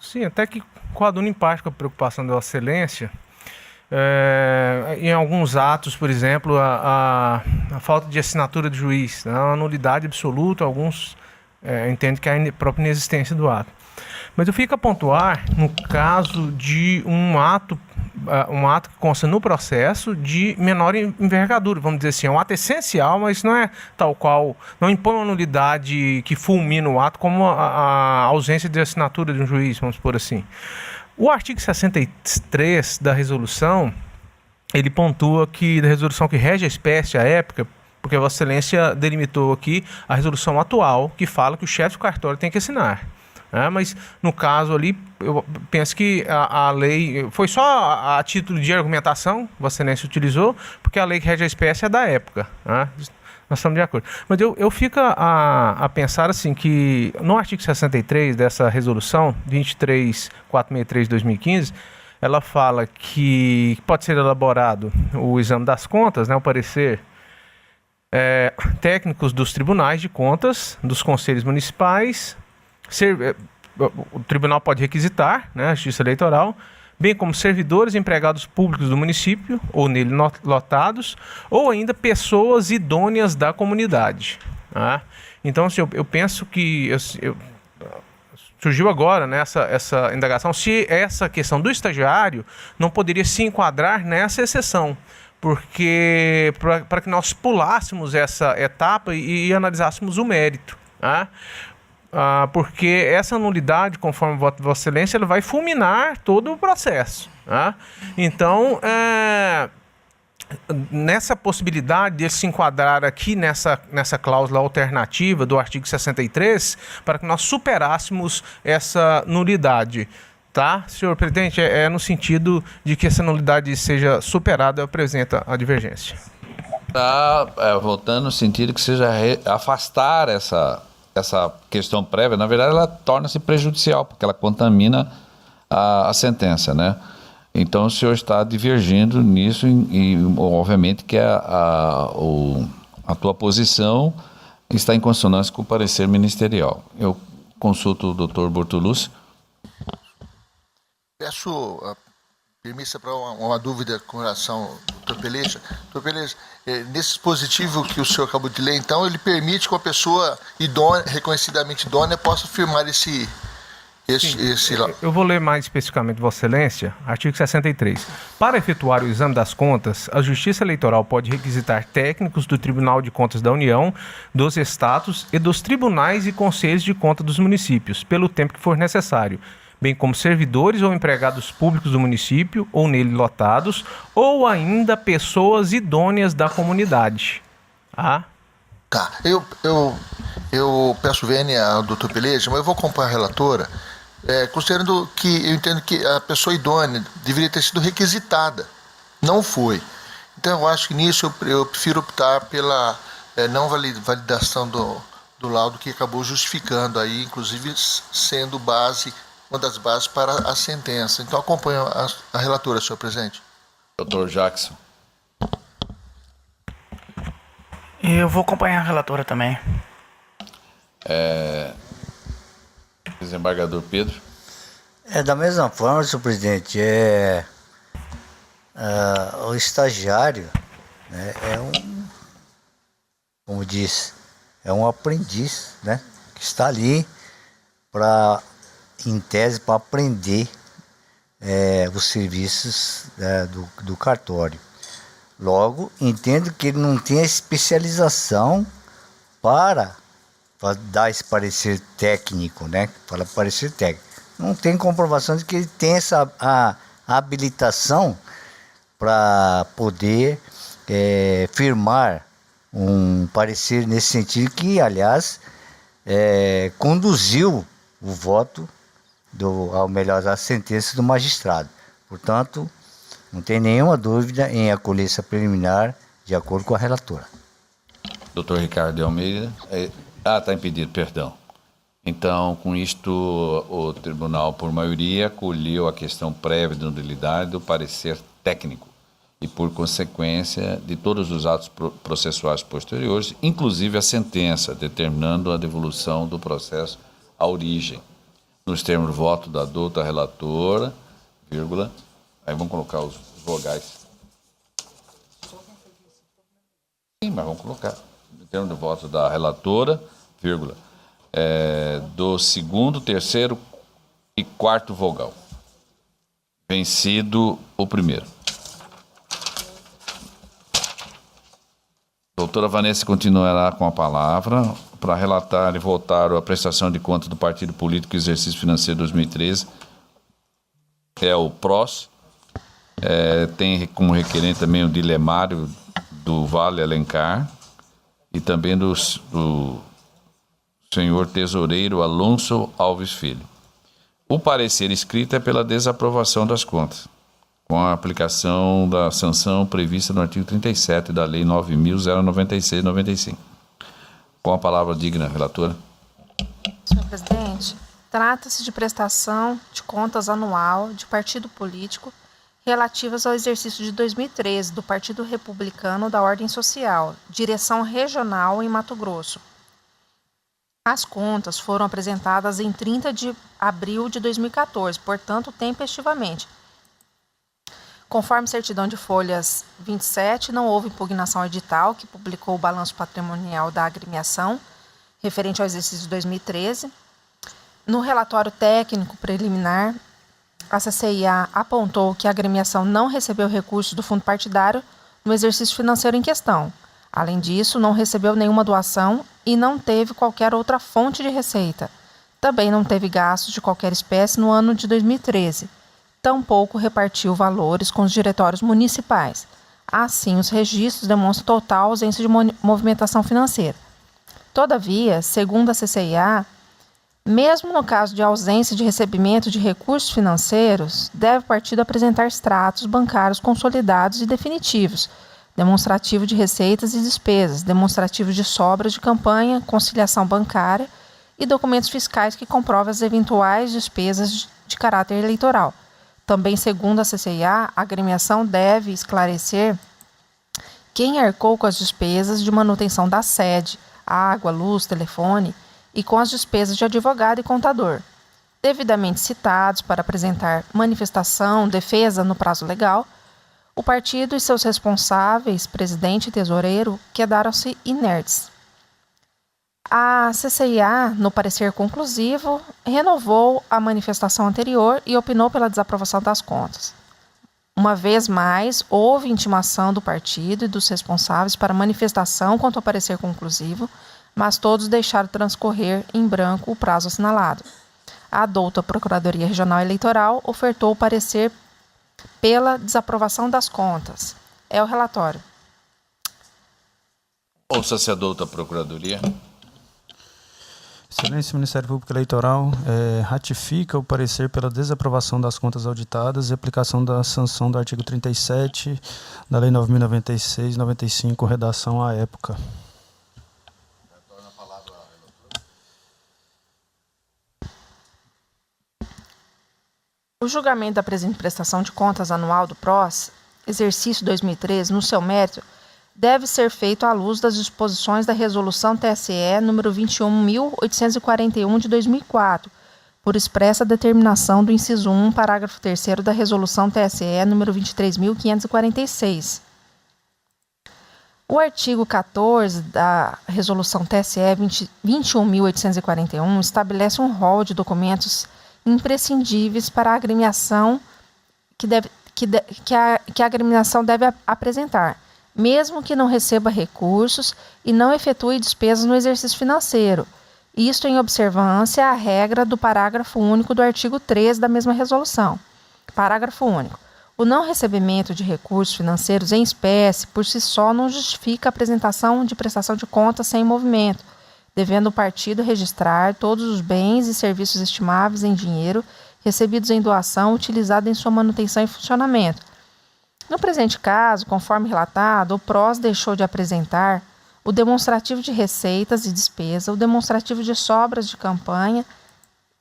sim, até que coaduno em parte com a preocupação da Vossa Excelência, em alguns atos, por exemplo, a falta de assinatura do juiz, né, a nulidade absoluta, alguns entendem que é a própria inexistência do ato. Mas eu fico a pontuar no caso de um ato que consta no processo de menor envergadura, vamos dizer assim, é um ato essencial, mas não é tal qual, não impõe uma nulidade que fulmina o ato como a ausência de assinatura de um juiz, vamos por assim. O artigo 63 da resolução, ele pontua que da resolução que rege a espécie à época, porque Vossa Excelência delimitou aqui a resolução atual, que fala que o chefe do cartório tem que assinar. Mas no caso ali, eu penso que a lei foi só a título de argumentação, Vossa Excelência utilizou, porque a lei que rege a espécie é da época. Nós estamos de acordo. Mas eu fico a pensar assim que no artigo 63 dessa resolução, 23463 de 2015, ela fala que pode ser elaborado o exame das contas, né, o parecer técnicos dos tribunais de contas, dos conselhos municipais. O tribunal pode requisitar, né, a Justiça Eleitoral, bem como servidores e empregados públicos do município, ou nele lotados, ou ainda pessoas idôneas da comunidade. Então, assim, eu penso que surgiu agora, né, essa indagação, se essa questão do estagiário não poderia se enquadrar nessa exceção, porque para que nós pulássemos essa etapa e analisássemos o mérito. Porque essa nulidade, conforme o voto de Vossa Excelência, ela vai fulminar todo o processo. Então, nessa possibilidade de se enquadrar aqui nessa cláusula alternativa do artigo 63, para que nós superássemos essa nulidade. Tá, senhor presidente? É no sentido de que essa nulidade seja superada, apresenta a divergência. Está voltando no sentido que seja afastar essa questão prévia. Na verdade, ela torna-se prejudicial, porque ela contamina a sentença, né? Então, o senhor está divergindo nisso e obviamente, que a tua posição está em consonância com o parecer ministerial. Eu consulto o doutor Bortolucci. Peço a permissa para uma dúvida com relação ao doutor Peleja. Doutor Peleja, nesse dispositivo que o senhor acabou de ler, então, ele permite que uma pessoa idônea, reconhecidamente idônea possa firmar esse Eu vou ler mais especificamente, Vossa Excelência, artigo 63. Para efetuar o exame das contas, a Justiça Eleitoral pode requisitar técnicos do Tribunal de Contas da União, dos Estados e dos tribunais e conselhos de conta dos municípios, pelo tempo que for necessário, bem como servidores ou empregados públicos do município ou nele lotados, ou ainda pessoas idôneas da comunidade. Tá, eu peço vênia ao doutor Peleja, mas eu vou acompanhar a relatora, considerando que eu entendo que a pessoa idônea deveria ter sido requisitada, não foi. Então eu acho que nisso eu prefiro optar pela não validação do laudo, que acabou justificando aí, inclusive sendo uma das bases para a sentença. Então acompanho a relatora, senhor presidente. Doutor Jackson. Eu vou acompanhar a relatora também. Desembargador Pedro. Da mesma forma, senhor presidente, o estagiário, né, como diz, é um aprendiz, né, que está ali em tese para aprender os serviços do cartório. Logo, entendo que ele não tem a especialização para dar esse parecer técnico, né? Para parecer técnico. Não tem comprovação de que ele tem a habilitação para poder firmar um parecer nesse sentido, que, aliás, conduziu o voto ao melhor, a sentença do magistrado. Portanto, não tem nenhuma dúvida em acolher essa preliminar de acordo com a relatora. Doutor Ricardo de Almeida. Está impedido, perdão. Então, com isto, o tribunal, por maioria, acolheu a questão prévia de nulidade do parecer técnico e, por consequência, de todos os atos processuais posteriores, inclusive a sentença, determinando a devolução do processo à origem. Nos termos do voto da douta relatora, vírgula, aí vamos colocar os vogais. Sim, mas vamos colocar. No termo do voto da relatora, vírgula, do segundo, terceiro e quarto vogal. Vencido o primeiro. Doutora Vanessa continuará com a palavra para relatar e votar a prestação de contas do Partido Político Exercício Financeiro 2013. É o PROS. Tem como requerente também o dilemário do Vale Alencar e também do senhor tesoureiro Alonso Alves Filho. O parecer escrito é pela desaprovação das contas, com a aplicação da sanção prevista no artigo 37 da Lei 9.096/95. Com a palavra digna, relatora. Senhor presidente, trata-se de prestação de contas anual de partido político relativas ao exercício de 2013 do Partido Republicano da Ordem Social, Direção Regional em Mato Grosso. As contas foram apresentadas em 30 de abril de 2014, portanto, tempestivamente. Conforme certidão de folhas 27, não houve impugnação ao edital que publicou o balanço patrimonial da agremiação referente ao exercício de 2013. No relatório técnico preliminar, a CCIA apontou que a agremiação não recebeu recursos do fundo partidário no exercício financeiro em questão. Além disso, não recebeu nenhuma doação e não teve qualquer outra fonte de receita. Também não teve gastos de qualquer espécie no ano de 2013. Tampouco repartiu valores com os diretórios municipais. Assim, os registros demonstram total ausência de movimentação financeira. Todavia, segundo a CCIA, mesmo no caso de ausência de recebimento de recursos financeiros, deve o partido apresentar extratos bancários consolidados e definitivos, demonstrativo de receitas e despesas, demonstrativo de sobras de campanha, conciliação bancária e documentos fiscais que comprovem as eventuais despesas de caráter eleitoral. Também, segundo a CCIA, a agremiação deve esclarecer quem arcou com as despesas de manutenção da sede, água, luz, telefone, e com as despesas de advogado e contador, devidamente citados para apresentar manifestação, defesa no prazo legal. O partido e seus responsáveis, presidente e tesoureiro, quedaram-se inertes. A CCIA, no parecer conclusivo, renovou a manifestação anterior e opinou pela desaprovação das contas. Uma vez mais, houve intimação do partido e dos responsáveis para manifestação quanto ao parecer conclusivo, mas todos deixaram transcorrer em branco o prazo assinalado. A douta Procuradoria Regional Eleitoral ofertou o parecer pela desaprovação das contas. É o relatório. Ouça-se a douta Procuradoria. Excelência, o Ministério Público Eleitoral ratifica o parecer pela desaprovação das contas auditadas e aplicação da sanção do artigo 37 da Lei 9.096/95, redação à época. O julgamento da presente prestação de contas anual do PROS, exercício 2013, no seu mérito, deve ser feito à luz das disposições da Resolução TSE número 21.841 de 2004, por expressa determinação do inciso 1, parágrafo 3º da Resolução TSE número 23.546. O artigo 14 da Resolução TSE 21.841 estabelece um rol de documentos imprescindíveis para a agremiação que a agremiação deve apresentar, mesmo que não receba recursos e não efetue despesas no exercício financeiro, isto em observância à regra do parágrafo único do artigo 13 da mesma resolução. Parágrafo único. O não recebimento de recursos financeiros em espécie, por si só, não justifica a apresentação de prestação de contas sem movimento, devendo o partido registrar todos os bens e serviços estimáveis em dinheiro recebidos em doação utilizados em sua manutenção e funcionamento. No presente caso, conforme relatado, o PROS deixou de apresentar o demonstrativo de receitas e despesa, o demonstrativo de sobras de campanha,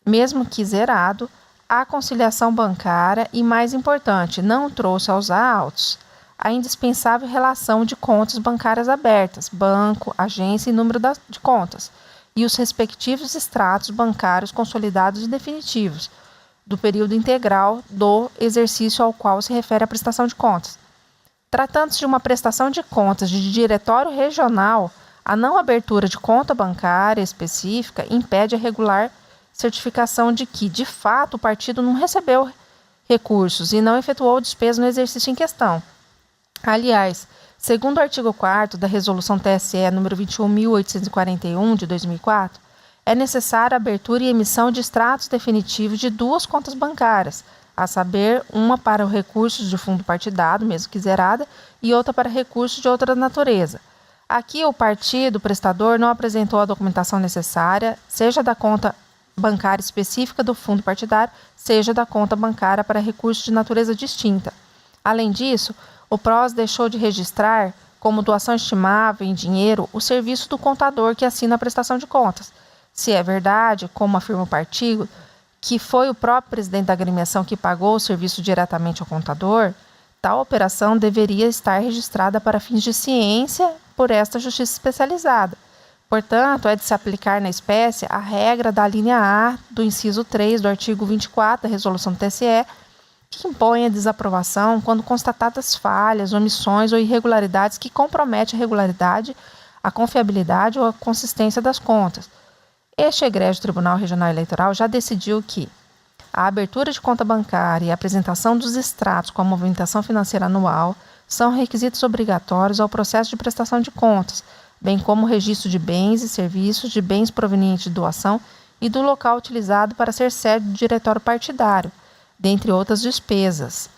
mesmo que zerado, a conciliação bancária e, mais importante, não trouxe aos autos a indispensável relação de contas bancárias abertas, banco, agência e número de contas, e os respectivos extratos bancários consolidados e definitivos do período integral do exercício ao qual se refere a prestação de contas. Tratando-se de uma prestação de contas de diretório regional, a não abertura de conta bancária específica impede a regular certificação de que, de fato, o partido não recebeu recursos e não efetuou despesa no exercício em questão. Aliás, segundo o artigo 4º da Resolução TSE nº 21.841, de 2004, é necessária a abertura e emissão de extratos definitivos de duas contas bancárias, a saber, uma para recursos de fundo partidário, mesmo que zerada, e outra para recursos de outra natureza. Aqui, o partido prestador não apresentou a documentação necessária, seja da conta bancária específica do fundo partidário, seja da conta bancária para recursos de natureza distinta. Além disso, o PROS deixou de registrar, como doação estimável em dinheiro, o serviço do contador que assina a prestação de contas. Se é verdade, como afirma o partido, que foi o próprio presidente da agremiação que pagou o serviço diretamente ao contador, tal operação deveria estar registrada para fins de ciência por esta justiça especializada. Portanto, é de se aplicar na espécie a regra da linha A do inciso 3 do artigo 24 da Resolução do TSE, que impõe a desaprovação quando constatadas falhas, omissões ou irregularidades que comprometem a regularidade, a confiabilidade ou a consistência das contas. Este egrégio Tribunal Regional Eleitoral já decidiu que a abertura de conta bancária e a apresentação dos extratos com a movimentação financeira anual são requisitos obrigatórios ao processo de prestação de contas, bem como o registro de bens e serviços, de bens provenientes de doação e do local utilizado para ser sede do diretório partidário, dentre outras despesas.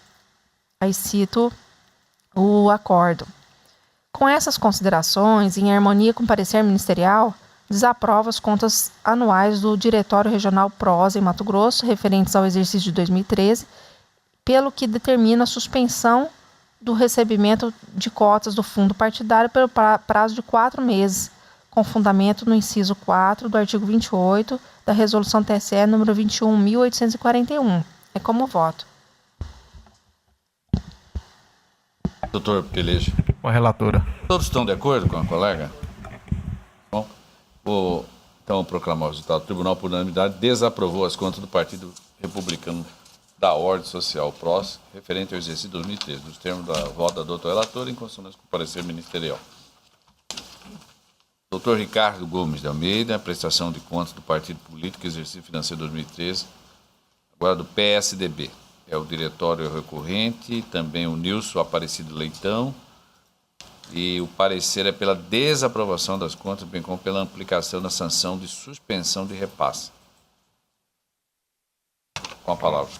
Aí cito o acordo. Com essas considerações, em harmonia com o parecer ministerial, desaprova as contas anuais do Diretório Regional PROS em Mato Grosso, referentes ao exercício de 2013, pelo que determina a suspensão do recebimento de cotas do fundo partidário pelo prazo de 4 meses, com fundamento no inciso 4 do artigo 28 da Resolução TSE número 21.841. É como voto. Doutor Peleja. Com a relatora. Todos estão de acordo com a colega? Bom, vou então proclamar o resultado. O Tribunal, por unanimidade, desaprovou as contas do Partido Republicano da Ordem Social PROS, referente ao exercício de 2013, nos termos da voto da doutora relatora, em consonância com o parecer ministerial. Doutor Ricardo Gomes de Almeida, prestação de contas do Partido Político, exercício financeiro 2013, agora do PSDB. É o diretório recorrente, também o Nilson Aparecido Leitão, e o parecer é pela desaprovação das contas, bem como pela aplicação da sanção de suspensão de repasse. Com a palavra.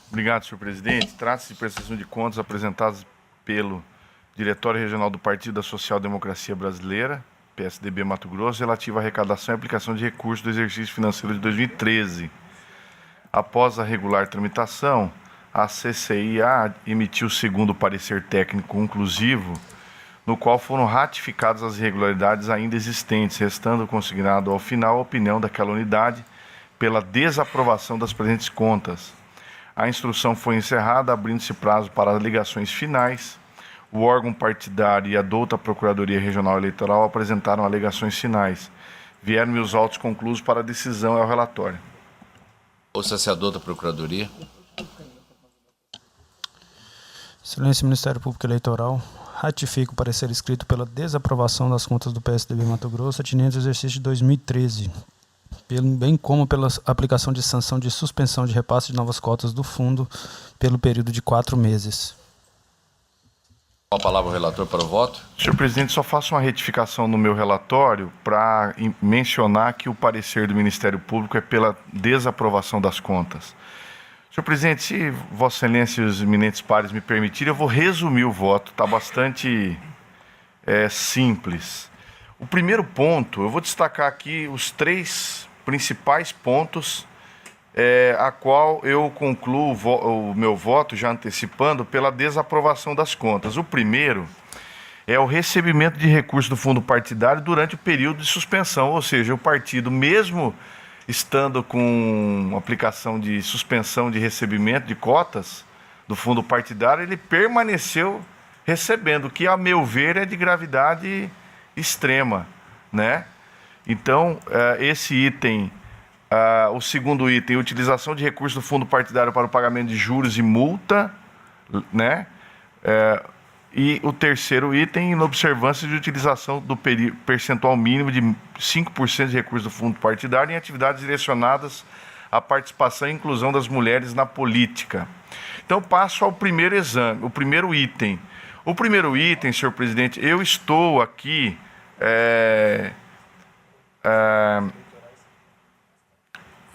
Obrigado, senhor presidente. Trata-se de prestação de contas apresentadas pelo Diretório Regional do Partido da Social Democracia Brasileira, PSDB Mato Grosso, relativa à arrecadação e aplicação de recursos do exercício financeiro de 2013. Após a regular tramitação, a CCIA emitiu o segundo parecer técnico conclusivo, no qual foram ratificadas as irregularidades ainda existentes, restando consignado ao final a opinião daquela unidade pela desaprovação das presentes contas. A instrução foi encerrada, abrindo-se prazo para alegações finais. O órgão partidário e a douta Procuradoria Regional Eleitoral apresentaram alegações finais. Vieram-me os autos conclusos para a decisão ao relatório. Ouça-se a douta Procuradoria. Excelência, Ministério Público Eleitoral, ratifico o parecer escrito pela desaprovação das contas do PSDB Mato Grosso atinentes ao exercício de 2013, bem como pela aplicação de sanção de suspensão de repasse de novas cotas do fundo pelo período de 4 meses. Com a palavra o relator para o voto. Senhor presidente, só faço uma retificação no meu relatório para mencionar que o parecer do Ministério Público é pela desaprovação das contas. Senhor presidente, se Vossa Excelência e os eminentes pares me permitirem, eu vou resumir o voto, está bastante simples. O primeiro ponto, eu vou destacar aqui os 3 principais pontos a qual eu concluo o meu voto, já antecipando, pela desaprovação das contas. O primeiro é o recebimento de recursos do fundo partidário durante o período de suspensão, ou seja, o partido, mesmo estando com aplicação de suspensão de recebimento de cotas do fundo partidário, ele permaneceu recebendo, que, a meu ver, é de gravidade extrema, né? Então, esse item, o segundo item, utilização de recursos do fundo partidário para o pagamento de juros e multa, né? E o terceiro item, na observância de utilização do percentual mínimo de 5% de recursos do fundo partidário em atividades direcionadas à participação e inclusão das mulheres na política. Então, passo ao primeiro exame, o primeiro item. O primeiro item, senhor presidente, eu estou aqui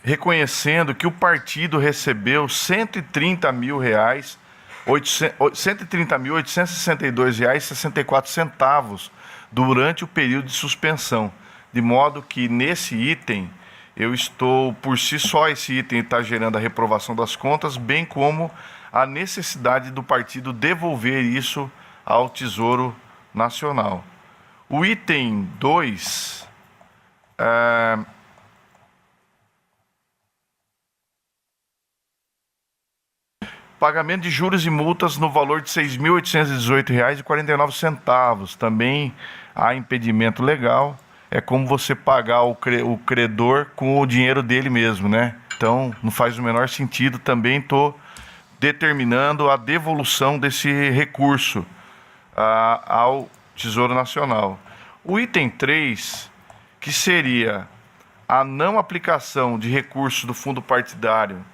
reconhecendo que o partido recebeu R$ 130.862,64 durante o período de suspensão, de modo que nesse item eu estou, por si só, esse item está gerando a reprovação das contas, bem como a necessidade do partido devolver isso ao Tesouro Nacional. O item 2, pagamento de juros e multas no valor de R$ 6.818,49. Também há impedimento legal. É como você pagar o credor com o dinheiro dele mesmo, né? Então, não faz o menor sentido. Também estou determinando a devolução desse recurso ao Tesouro Nacional. O item 3, que seria a não aplicação de recursos do fundo partidário,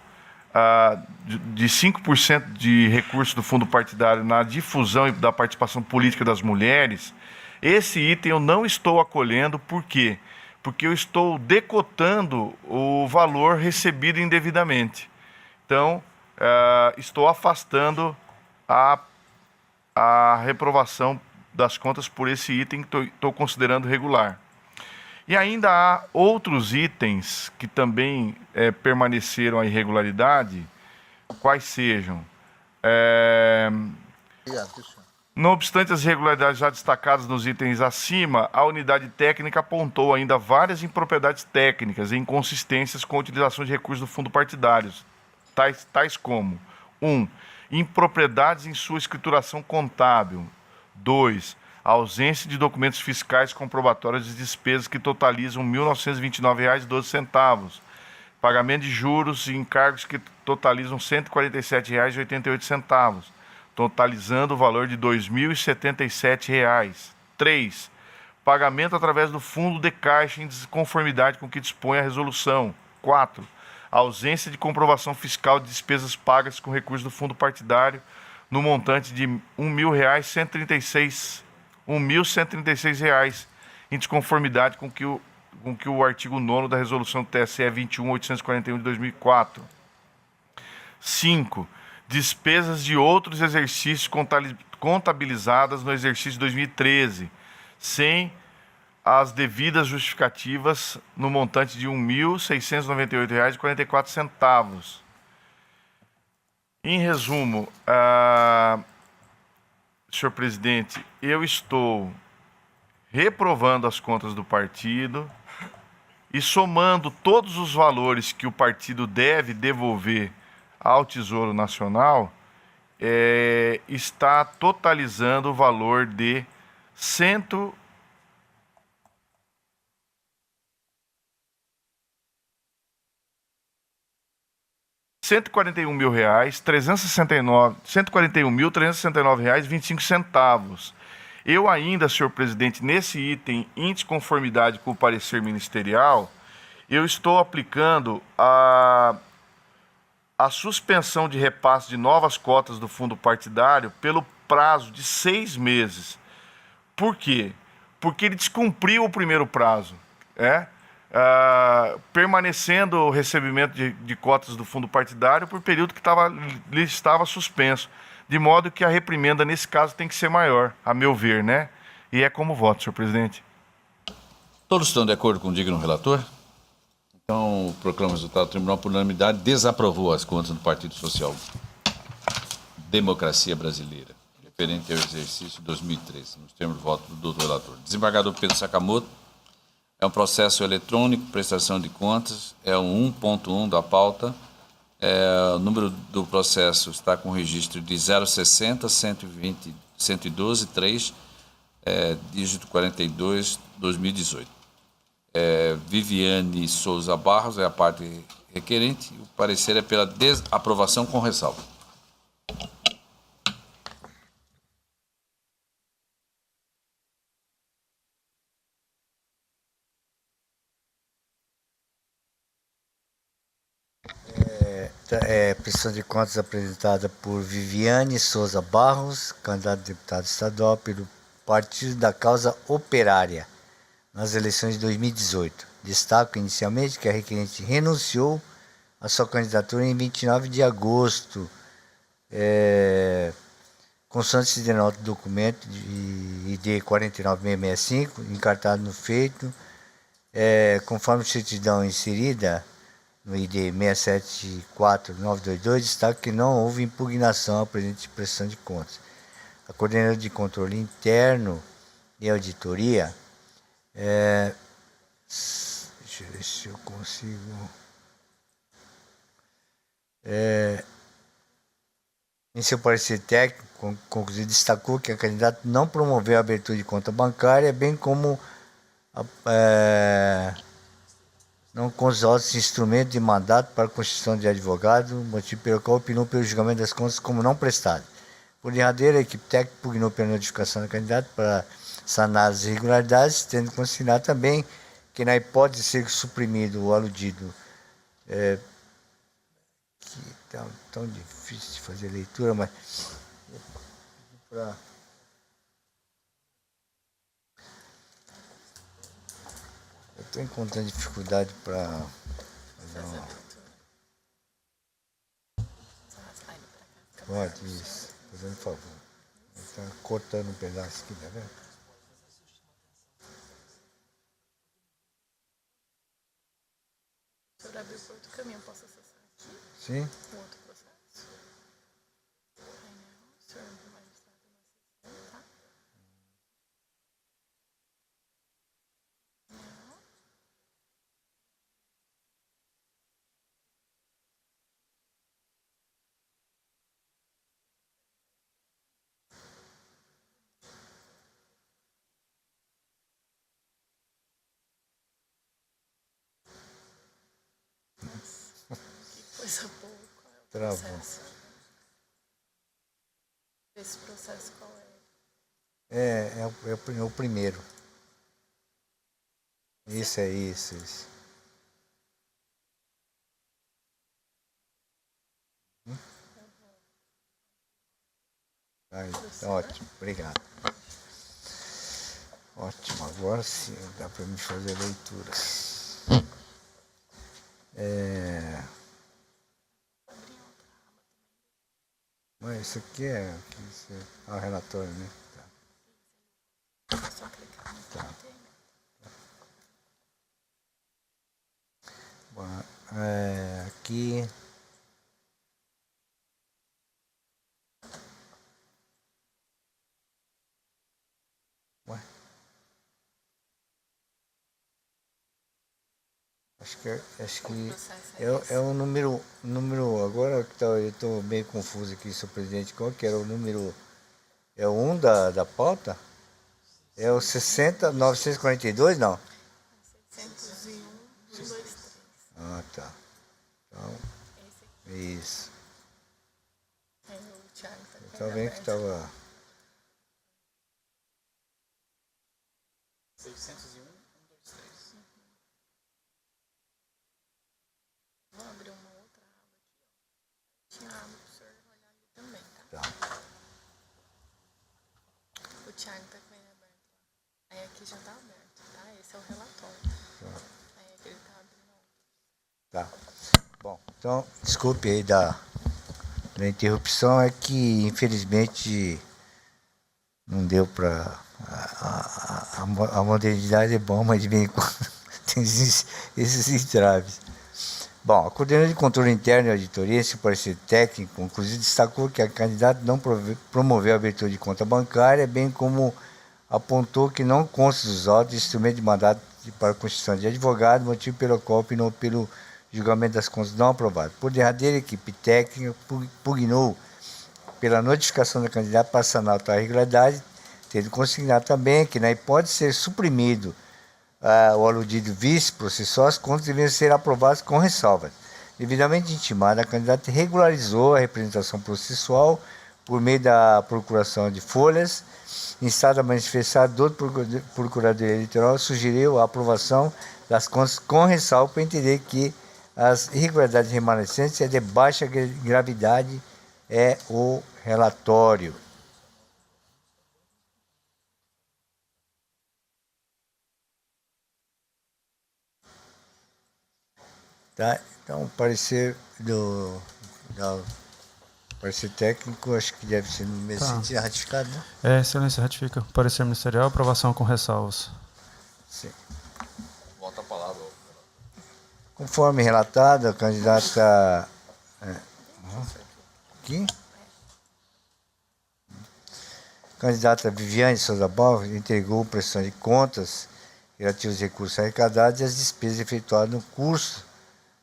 de 5% de recursos do fundo partidário na difusão e da participação política das mulheres, esse item eu não estou acolhendo. Por quê? Porque eu estou decotando o valor recebido indevidamente. Então, estou afastando a reprovação das contas por esse item que estou considerando regular. E ainda há outros itens que também permaneceram a irregularidade, quais sejam. Não obstante as irregularidades já destacadas nos itens acima, a unidade técnica apontou ainda várias impropriedades técnicas e inconsistências com a utilização de recursos do fundo partidário, tais como: 1. Impropriedades em sua escrituração contábil. 2. Ausência de documentos fiscais comprobatórios de despesas que totalizam R$ 1.929,12. Pagamento de juros e encargos que totalizam R$ 147,88, totalizando o valor de R$ 2.077. 3. Pagamento através do fundo de caixa em desconformidade com o que dispõe a resolução. 4. Ausência de comprovação fiscal de despesas pagas com recursos do fundo partidário no montante de R$ 1.136, em desconformidade com que o artigo 9º da resolução do TSE 21.841 de 2004. 5. Despesas de outros exercícios contabilizadas no exercício 2013, sem as devidas justificativas, no montante de R$ 1.698,44. Em resumo, senhor presidente, eu estou reprovando as contas do partido e somando todos os valores que o partido deve devolver ao Tesouro Nacional, está totalizando o valor de R$ 141.369,25. Eu ainda, senhor presidente, nesse item, em desconformidade com o parecer ministerial, eu estou aplicando a suspensão de repasse de novas cotas do fundo partidário pelo prazo de 6 meses. Por quê? Porque ele descumpriu o primeiro prazo, permanecendo o recebimento de cotas do fundo partidário por período que lhe estava suspenso, de modo que a reprimenda nesse caso tem que ser maior, a meu ver, né? E é como voto, senhor presidente. Todos estão de acordo com o digno relator? Então, proclamo o resultado do tribunal por unanimidade, desaprovou as contas do Partido Social Democracia Brasileira, referente ao exercício 2013, nos termos de voto do doutor relator. Desembargador Pedro Sakamoto, é um processo eletrônico, prestação de contas, é o 1.1 da pauta, o número do processo está com registro de 060 120 112 3, dígito 42, 2018. Viviane Souza Barros é a parte requerente. O parecer é pela desaprovação com ressalva. Prestação de contas apresentada por Viviane Souza Barros, candidata a deputado estadual pelo Partido da Causa Operária, nas eleições de 2018. Destaco inicialmente que a requerente renunciou à sua candidatura em 29 de agosto, constante de nota do documento de ID 49665, encartado no feito, conforme certidão inserida no ID 674922, destaca que não houve impugnação à presente prestação de contas. A coordenadora de controle interno e auditoria, deixa eu ver se eu consigo, em seu parecer técnico, conclusivo, destacou que a candidata não promoveu a abertura de conta bancária, bem como não com os outros instrumentos de mandato para a constituição de advogado, motivo pelo qual opinou pelo julgamento das contas como não prestado. Por derradeira, a equipe técnica pugnou pela notificação do candidato para sanar as irregularidades, tendo consignado também que, na hipótese de ser suprimido o aludido, que tá tão difícil de fazer leitura, mas eu estou encontrando dificuldade para fazer uma... Pode, isso, fazendo um favor. Está cortando um pedaço aqui, tá vendo? O senhor abriu por outro caminho, posso acessar aqui? Sim. O outro processo. Painel, o senhor vai estar na sessão, tá? Painel. Que coisa boa. Qual é o Travou. processo? Esse processo qual é? É o primeiro. Isso é isso. Aí, ótimo, obrigado. Ótimo, agora sim dá para me fazer leituras. Mas isso aqui é o relatório, né? Só clicar no Tá. Bom, aqui acho que é o número agora que eu estou meio confuso aqui, senhor presidente. Qual que era o número? É o 1 da pauta? É o 60.942, não? 601, 1, 2, 3. Ah, tá. Então, Esse aqui. isso. É o Thiago tá com Tá ele vendo que aberto. estava... 601, 1, 2, 3. Vou abrir uma outra aba aqui, ó. Tinha aba pro senhor olhar ali também, tá? Tá. O Thiago tá com ele aberto lá. Aí aqui já tá aberto, tá? Esse é o relatório. Aí aqui ele tá abrindo. Tá. Bom, então, desculpe aí da interrupção, é que infelizmente não deu para a modernidade é bom, mas de vez em quando tem esses entraves. Bom, a coordenadora de controle interno e auditoria, esse parecer técnico, inclusive destacou que a candidata não promoveu a abertura de conta bancária, bem como apontou que não consta dos autos instrumento de mandato para a constituição de advogado, motivo pelo qual opinou pelo julgamento das contas não aprovado. Por derradeira, a equipe técnica pugnou pela notificação da candidata para sanar a irregularidade, tendo consignado também que, na hipótese de ser suprimido o aludido vício processual, as contas deveriam ser aprovadas com ressalvas. Devidamente intimada, a candidata regularizou a representação processual por meio da procuração de folhas. Em estado a manifestar, do Procuradoria Eleitoral sugeriu a aprovação das contas com ressalva para entender que as irregularidades remanescentes é de baixa gravidade, é o relatório. Tá? Então, o parecer parecer técnico, acho que deve ser no mesmo sentido, ratificado, né? Excelência, ratifica. Parecer ministerial, aprovação com ressalvas. Sim. Volta a palavra. Conforme relatado, a candidata... Aqui? A candidata Viviane Souza Barros entregou prestação de contas relativos aos recursos arrecadados e as despesas efetuadas no curso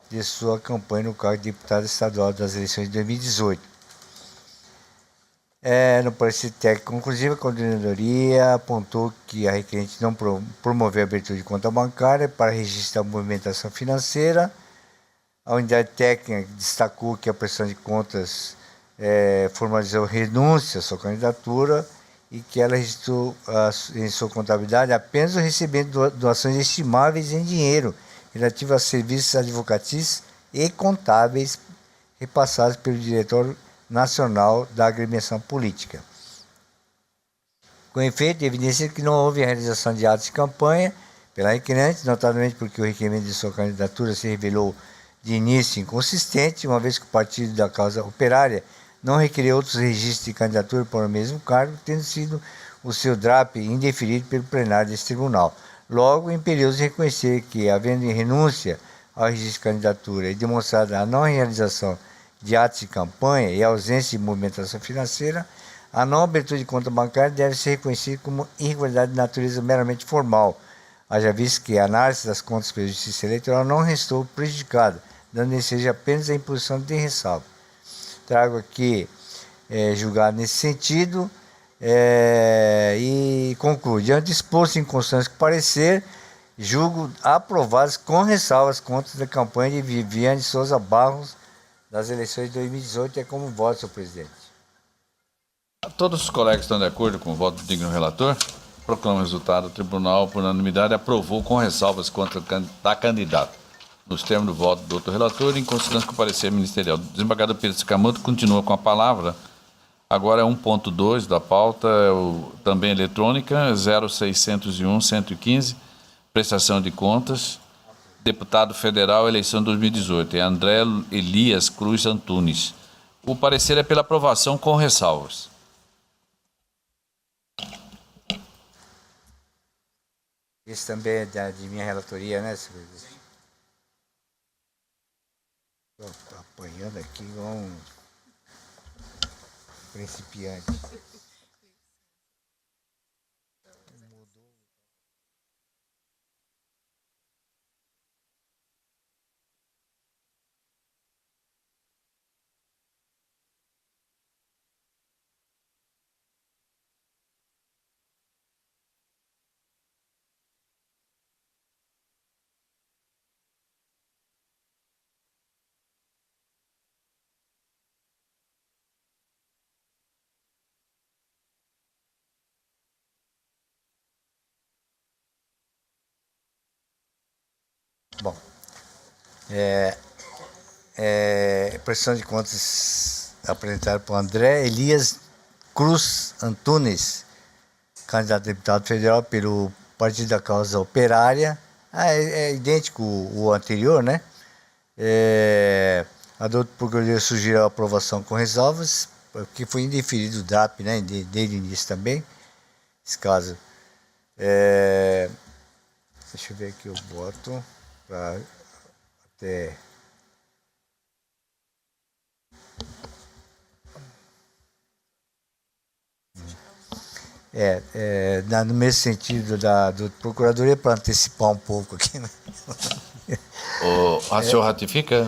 de sua campanha no cargo de deputada estadual das eleições de 2018. No parecer técnico conclusivo, a coordenadoria apontou que a requerente não promoveu a abertura de conta bancária para registro da movimentação financeira. A unidade técnica destacou que a prestação de contas formalizou renúncia à sua candidatura e que ela registrou em sua contabilidade apenas o recebimento de doações estimáveis em dinheiro relativo a serviços advocatícios e contábeis repassados pelo Diretório Nacional da Agremiação Política. Com efeito, evidencia que não houve a realização de atos de campanha pela requerente, notadamente porque o requerimento de sua candidatura se revelou de início inconsistente, uma vez que o partido da causa operária não requeriu outros registros de candidatura para o mesmo cargo, tendo sido o seu DRAP indeferido pelo plenário desse tribunal. Logo, imperiu-se reconhecer que, havendo renúncia ao registro de candidatura e demonstrada a não realização de atos de campanha e ausência de movimentação financeira, a não abertura de conta bancária deve ser reconhecida como irregularidade de natureza meramente formal, haja visto que a análise das contas pela Justiça Eleitoral não restou prejudicada, dando ensejo apenas a imposição de ressalva. Trago aqui julgado nesse sentido e concluo. Diante disposto em constância com parecer, julgo aprovadas com ressalvas as contas da campanha de Viviane Souza Barros das eleições de 2018. É como voto, senhor presidente. Todos os colegas estão de acordo com o voto do digno relator? Proclamo o resultado. O tribunal, por unanimidade, aprovou com ressalvas contra da candidata. Nos termos do voto do outro relator, em consideração com o parecer ministerial. O desembargador Pedro Sakamoto continua com a palavra. Agora é 1.2 da pauta, também eletrônica, 0601-115, prestação de contas. Deputado federal, eleição 2018, é André Elias Cruz Antunes. O parecer é pela aprovação com ressalvas. Esse também é de minha relatoria, né, senhor presidente? Estou apanhando aqui igual um principiante. Bom, prestação de contas apresentada por André Elias Cruz Antunes, candidato a deputado federal pelo Partido da Causa Operária. É idêntico o anterior, né? A doutora Procuradoria sugeriu a aprovação com ressalvas, porque foi indeferido o DAP, né? Desde o início também, esse caso. Deixa eu ver aqui o voto para até... no mesmo sentido do Procuradoria, para antecipar um pouco aqui, né? O senhor ratifica?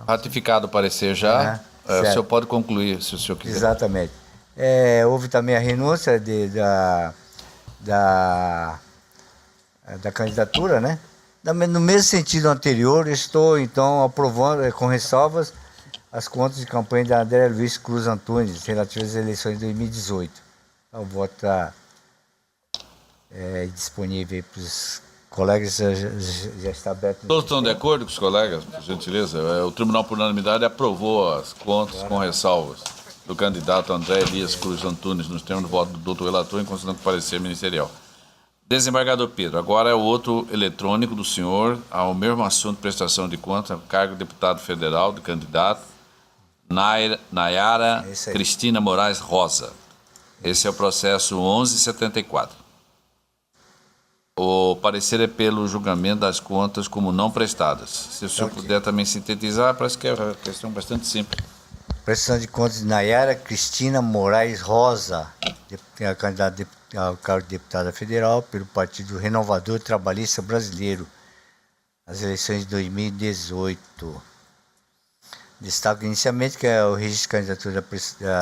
Ratificado o parecer já. O senhor pode concluir, se o senhor quiser. Exatamente. Houve também a renúncia da candidatura, né? No mesmo sentido anterior, estou, então, aprovando, com ressalvas, as contas de campanha da Andréa Luiz Cruz Antunes, relativas às eleições de 2018. Então, o voto está disponível para os colegas, já está aberto. Todos estão de acordo com os colegas, por gentileza? O Tribunal, por unanimidade, aprovou as contas com ressalvas do candidato André Elias Cruz Antunes, nos termos do voto do doutor relator, em consideração do parecer ministerial. Desembargador Pedro, agora é o outro eletrônico do senhor, ao mesmo assunto, prestação de contas, cargo de deputado federal, de candidato, Nayara Cristina Moraes Rosa. Esse é o processo 1174. O parecer é pelo julgamento das contas como não prestadas. Se o senhor puder também sintetizar, parece que é uma questão bastante simples. Prestação de contas de Nayara Cristina Moraes Rosa, candidata ao cargo de deputada federal pelo Partido Renovador Trabalhista Brasileiro, nas eleições de 2018. Destaco inicialmente que o registro de candidatura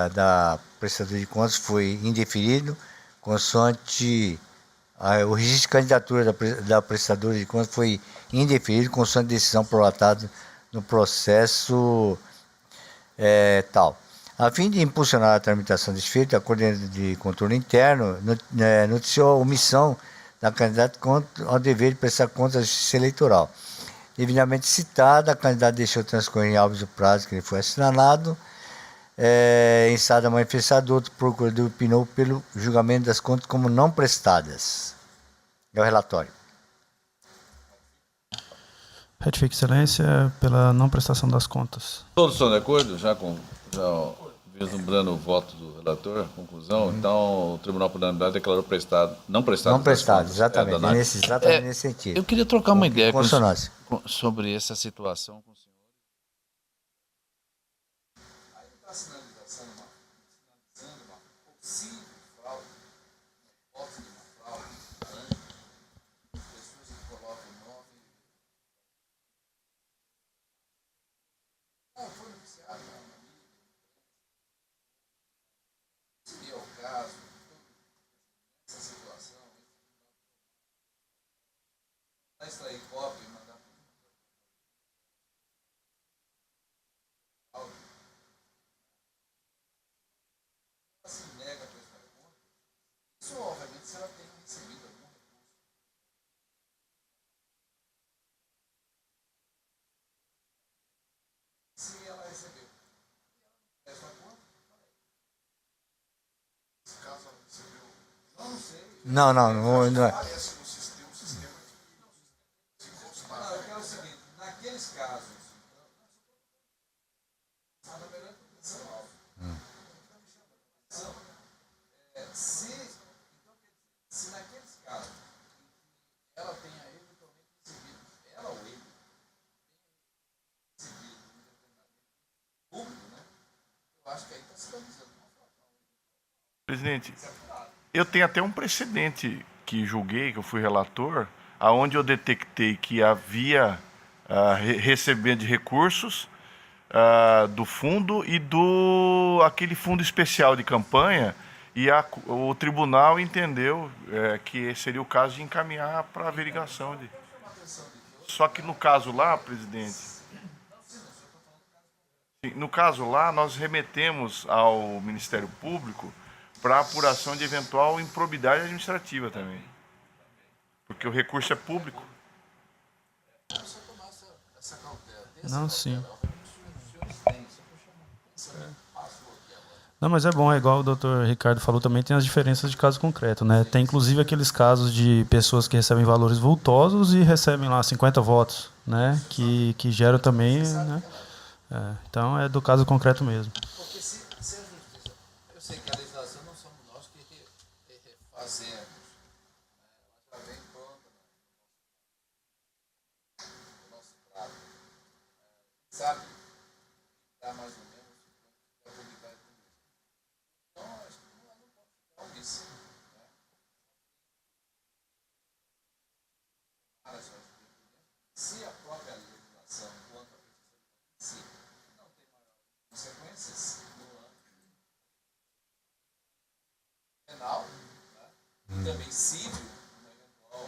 da prestadora de contas foi indeferido, consoante... O registro de candidatura da prestadora de contas foi indeferido, consoante decisão prolatada no processo tal. A fim de impulsionar a tramitação deste feito, a Coordenadoria de Controle Interno noticiou a omissão da candidata ao dever de prestar contas à Justiça Eleitoral. Devidamente citada, a candidata deixou transcorrer em autos o prazo que lhe foi assinalado. Em estado manifestado, outro procurador opinou pelo julgamento das contas como não prestadas. É o relatório. Retifico, Excelência, pela não prestação das contas. Todos estão de acordo, já vislumbrando o voto do relator, conclusão? Então, o Tribunal por unanimidade declarou não prestado. Não prestado, exatamente, nesse sentido. Eu queria trocar uma ideia sobre essa situação com o senhor. Extrair cópia e mandar se nega a prestar conta, isso obviamente se ela tem recebido algum recurso. Se ela recebeu, presta conta, nesse caso ela recebeu, não sei. Não é. Se naqueles casos ela tenha eventualmente recebido, ela ou ele, recebido público, né? Eu acho que aí está se dando uma fração. Presidente, eu tenho até um precedente que julguei, que eu fui relator, aonde eu detectei que havia recebimento de recursos do fundo e aquele fundo especial de campanha, e o tribunal entendeu que seria o caso de encaminhar para averiguação. Só que no caso lá, presidente, no caso lá, nós remetemos ao Ministério Público para apuração de eventual improbidade administrativa também. Porque o recurso é público. Não, sim. Não, mas é bom, é igual o doutor Ricardo falou, também tem as diferenças de caso concreto, né? Tem inclusive aqueles casos de pessoas que recebem valores vultosos e recebem lá 50 votos, né? Que geram também, né? Então é do caso concreto mesmo. Porque se a justiça, eu sei que a legislação não somos nós que refazemos, sabe? Dá mais ou menos para publicar em Congresso. Então, acho que não pode ficar isso. Se a própria legislação quanto à prestação de contas em si não tem maior consequências no âmbito penal, né? E também civil, uma eventual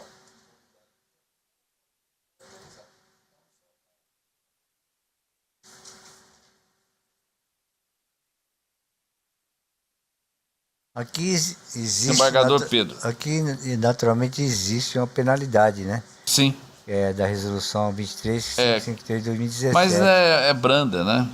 Aqui existe. Desembargador Pedro. Aqui, naturalmente, existe uma penalidade, né? Sim. Da resolução 2353 de 2017. Mas é branda, né?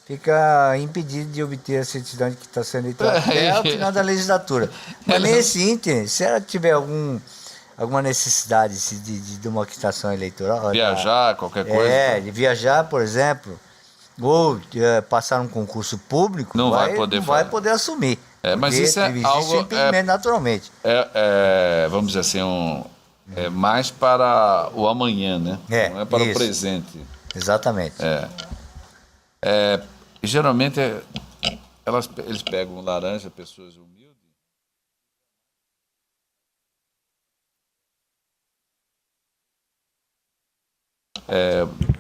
Fica impedido de obter a certidão de quitação eleitoral até o final da legislatura. Mas nesse ínterim, se ela tiver alguma necessidade de uma quitação eleitoral... Viajar, qualquer coisa. De viajar, por exemplo, ou passar um concurso público, não vai poder assumir. Mas isso é algo... impedimento naturalmente. Vamos dizer assim, mais para o amanhã, né? Não é para o presente. Exatamente. Geralmente, eles pegam laranja, pessoas humildes.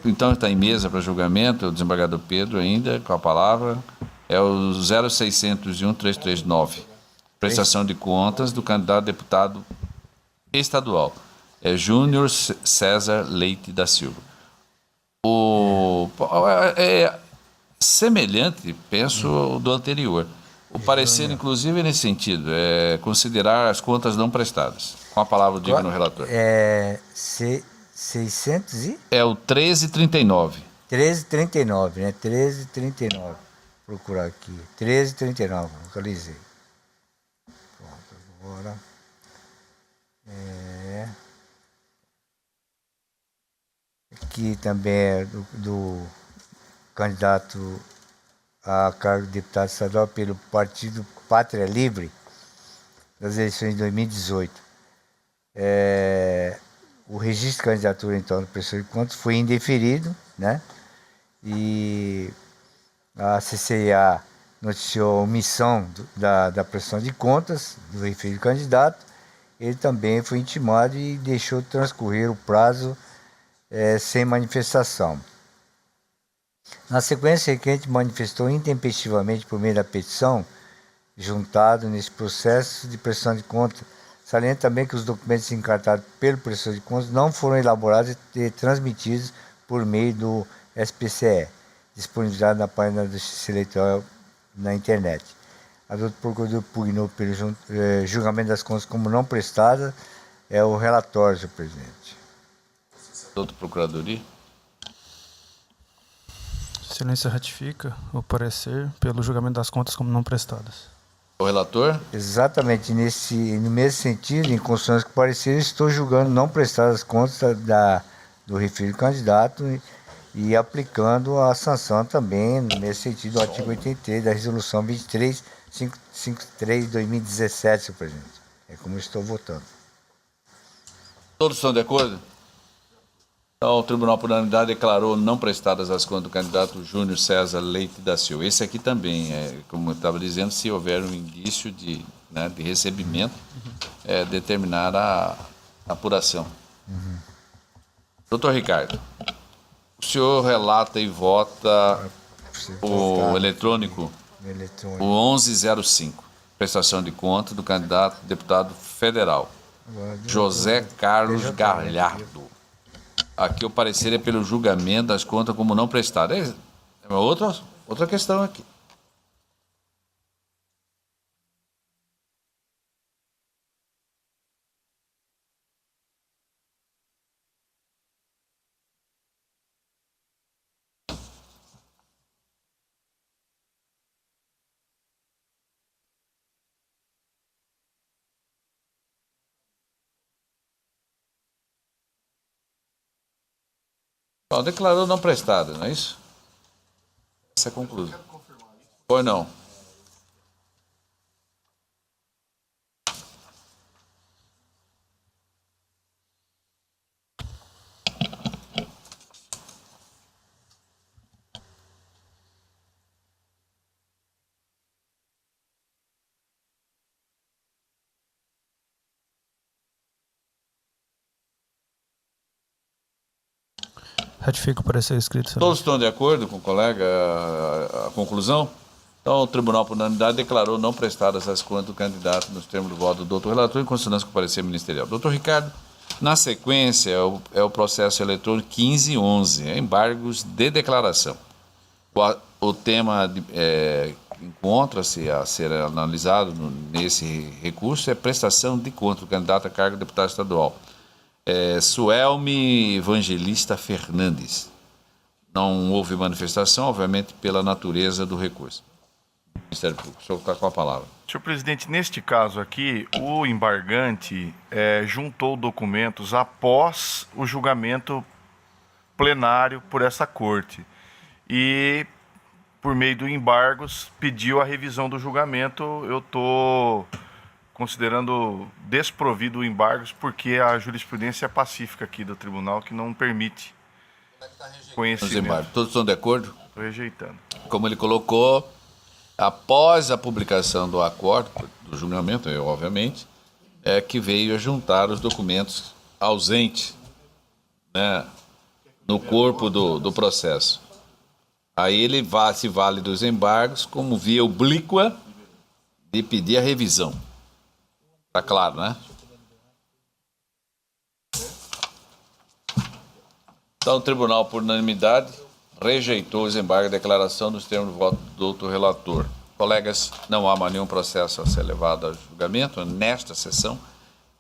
Então está em mesa para julgamento o desembargador Pedro ainda, com a palavra. É o 0601-339. Prestação de contas do candidato a deputado estadual. É Júnior César Leite da Silva. Semelhante, penso, do anterior. O parecer, inclusive, é nesse sentido, é considerar as contas não prestadas. Com a palavra, diga no relator. 600 e? É o 1339. 1339, né? 1339. Vou procurar aqui. 1339, localizei. Pronto, agora. Aqui também é do candidato a cargo de deputado estadual pelo Partido Pátria Livre das eleições de 2018. O registro de candidatura, então, do prestador de contas foi indeferido, né? E a CCIA noticiou a omissão da prestação de contas do referido candidato. Ele também foi intimado e deixou transcorrer o prazo sem manifestação. Na sequência, o requerente manifestou intempestivamente por meio da petição, juntado nesse processo de prestação de contas. Salienta também que os documentos encartados pelo prestador de contas não foram elaborados e transmitidos por meio do SPCE, disponibilizado na página do Justiça Eleitoral na internet. A doutor procurador pugnou pelo julgamento das contas como não prestadas. É o relatório, senhor presidente. Doutor Procuradoria. Excelência ratifica o parecer pelo julgamento das contas como não prestadas. O relator? Exatamente no mesmo sentido, em consonância com o parecer, estou julgando não prestadas as contas do referido candidato e aplicando a sanção também, nesse sentido, do artigo 83 da resolução 2353 de 2017, senhor presidente. É como eu estou votando. Todos estão de acordo? Então, o Tribunal por Unanimidade declarou não prestadas as contas do candidato Júnior César Leite da Silva. Esse aqui também, como eu estava dizendo, se houver um indício de recebimento, determinar a apuração. Doutor Ricardo, o senhor relata e vota o eletrônico, o 1105, prestação de contas do candidato a deputado federal, José Carlos Galhardo. Aqui o parecer é pelo julgamento das contas como não prestadas. É outra questão aqui. Bom, declarou não prestada, não é isso? Essa é a conclusão. Ou não? Ratifico o parecer escrito, excelência. Todos estão de acordo com o colega a conclusão? Então, o Tribunal, por unanimidade, declarou não prestadas as contas do candidato nos termos do voto do doutor relator, em consonância com o parecer ministerial. Doutor Ricardo, na sequência, é o processo eletrônico 1511, embargos de declaração. O tema encontra-se a ser analisado nesse recurso é prestação de conta do candidato a cargo de deputado estadual. Suelme Evangelista Fernandes. Não houve manifestação, obviamente, pela natureza do recurso. Ministério Público, o senhor está com a palavra. Senhor presidente, neste caso aqui, o embargante juntou documentos após o julgamento plenário por essa corte e, por meio do embargos, pediu a revisão do julgamento. Eu estou considerando desprovido o embargos porque a jurisprudência é pacífica aqui do tribunal que não permite conhecimento. Todos estão de acordo? Estou rejeitando. Como ele colocou, após a publicação do acordo, do julgamento, obviamente, que veio a juntar os documentos ausentes, né, no corpo do processo. Aí ele se vale dos embargos como via oblíqua de pedir a revisão. Está claro, né? Então, o tribunal, por unanimidade, rejeitou os embargos de declaração nos termos do voto do doutor relator. Colegas, não há mais nenhum processo a ser levado a julgamento nesta sessão.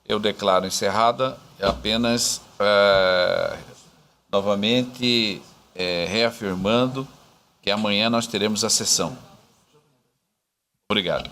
Eu declaro encerrada, apenas novamente reafirmando que amanhã nós teremos a sessão. Obrigado.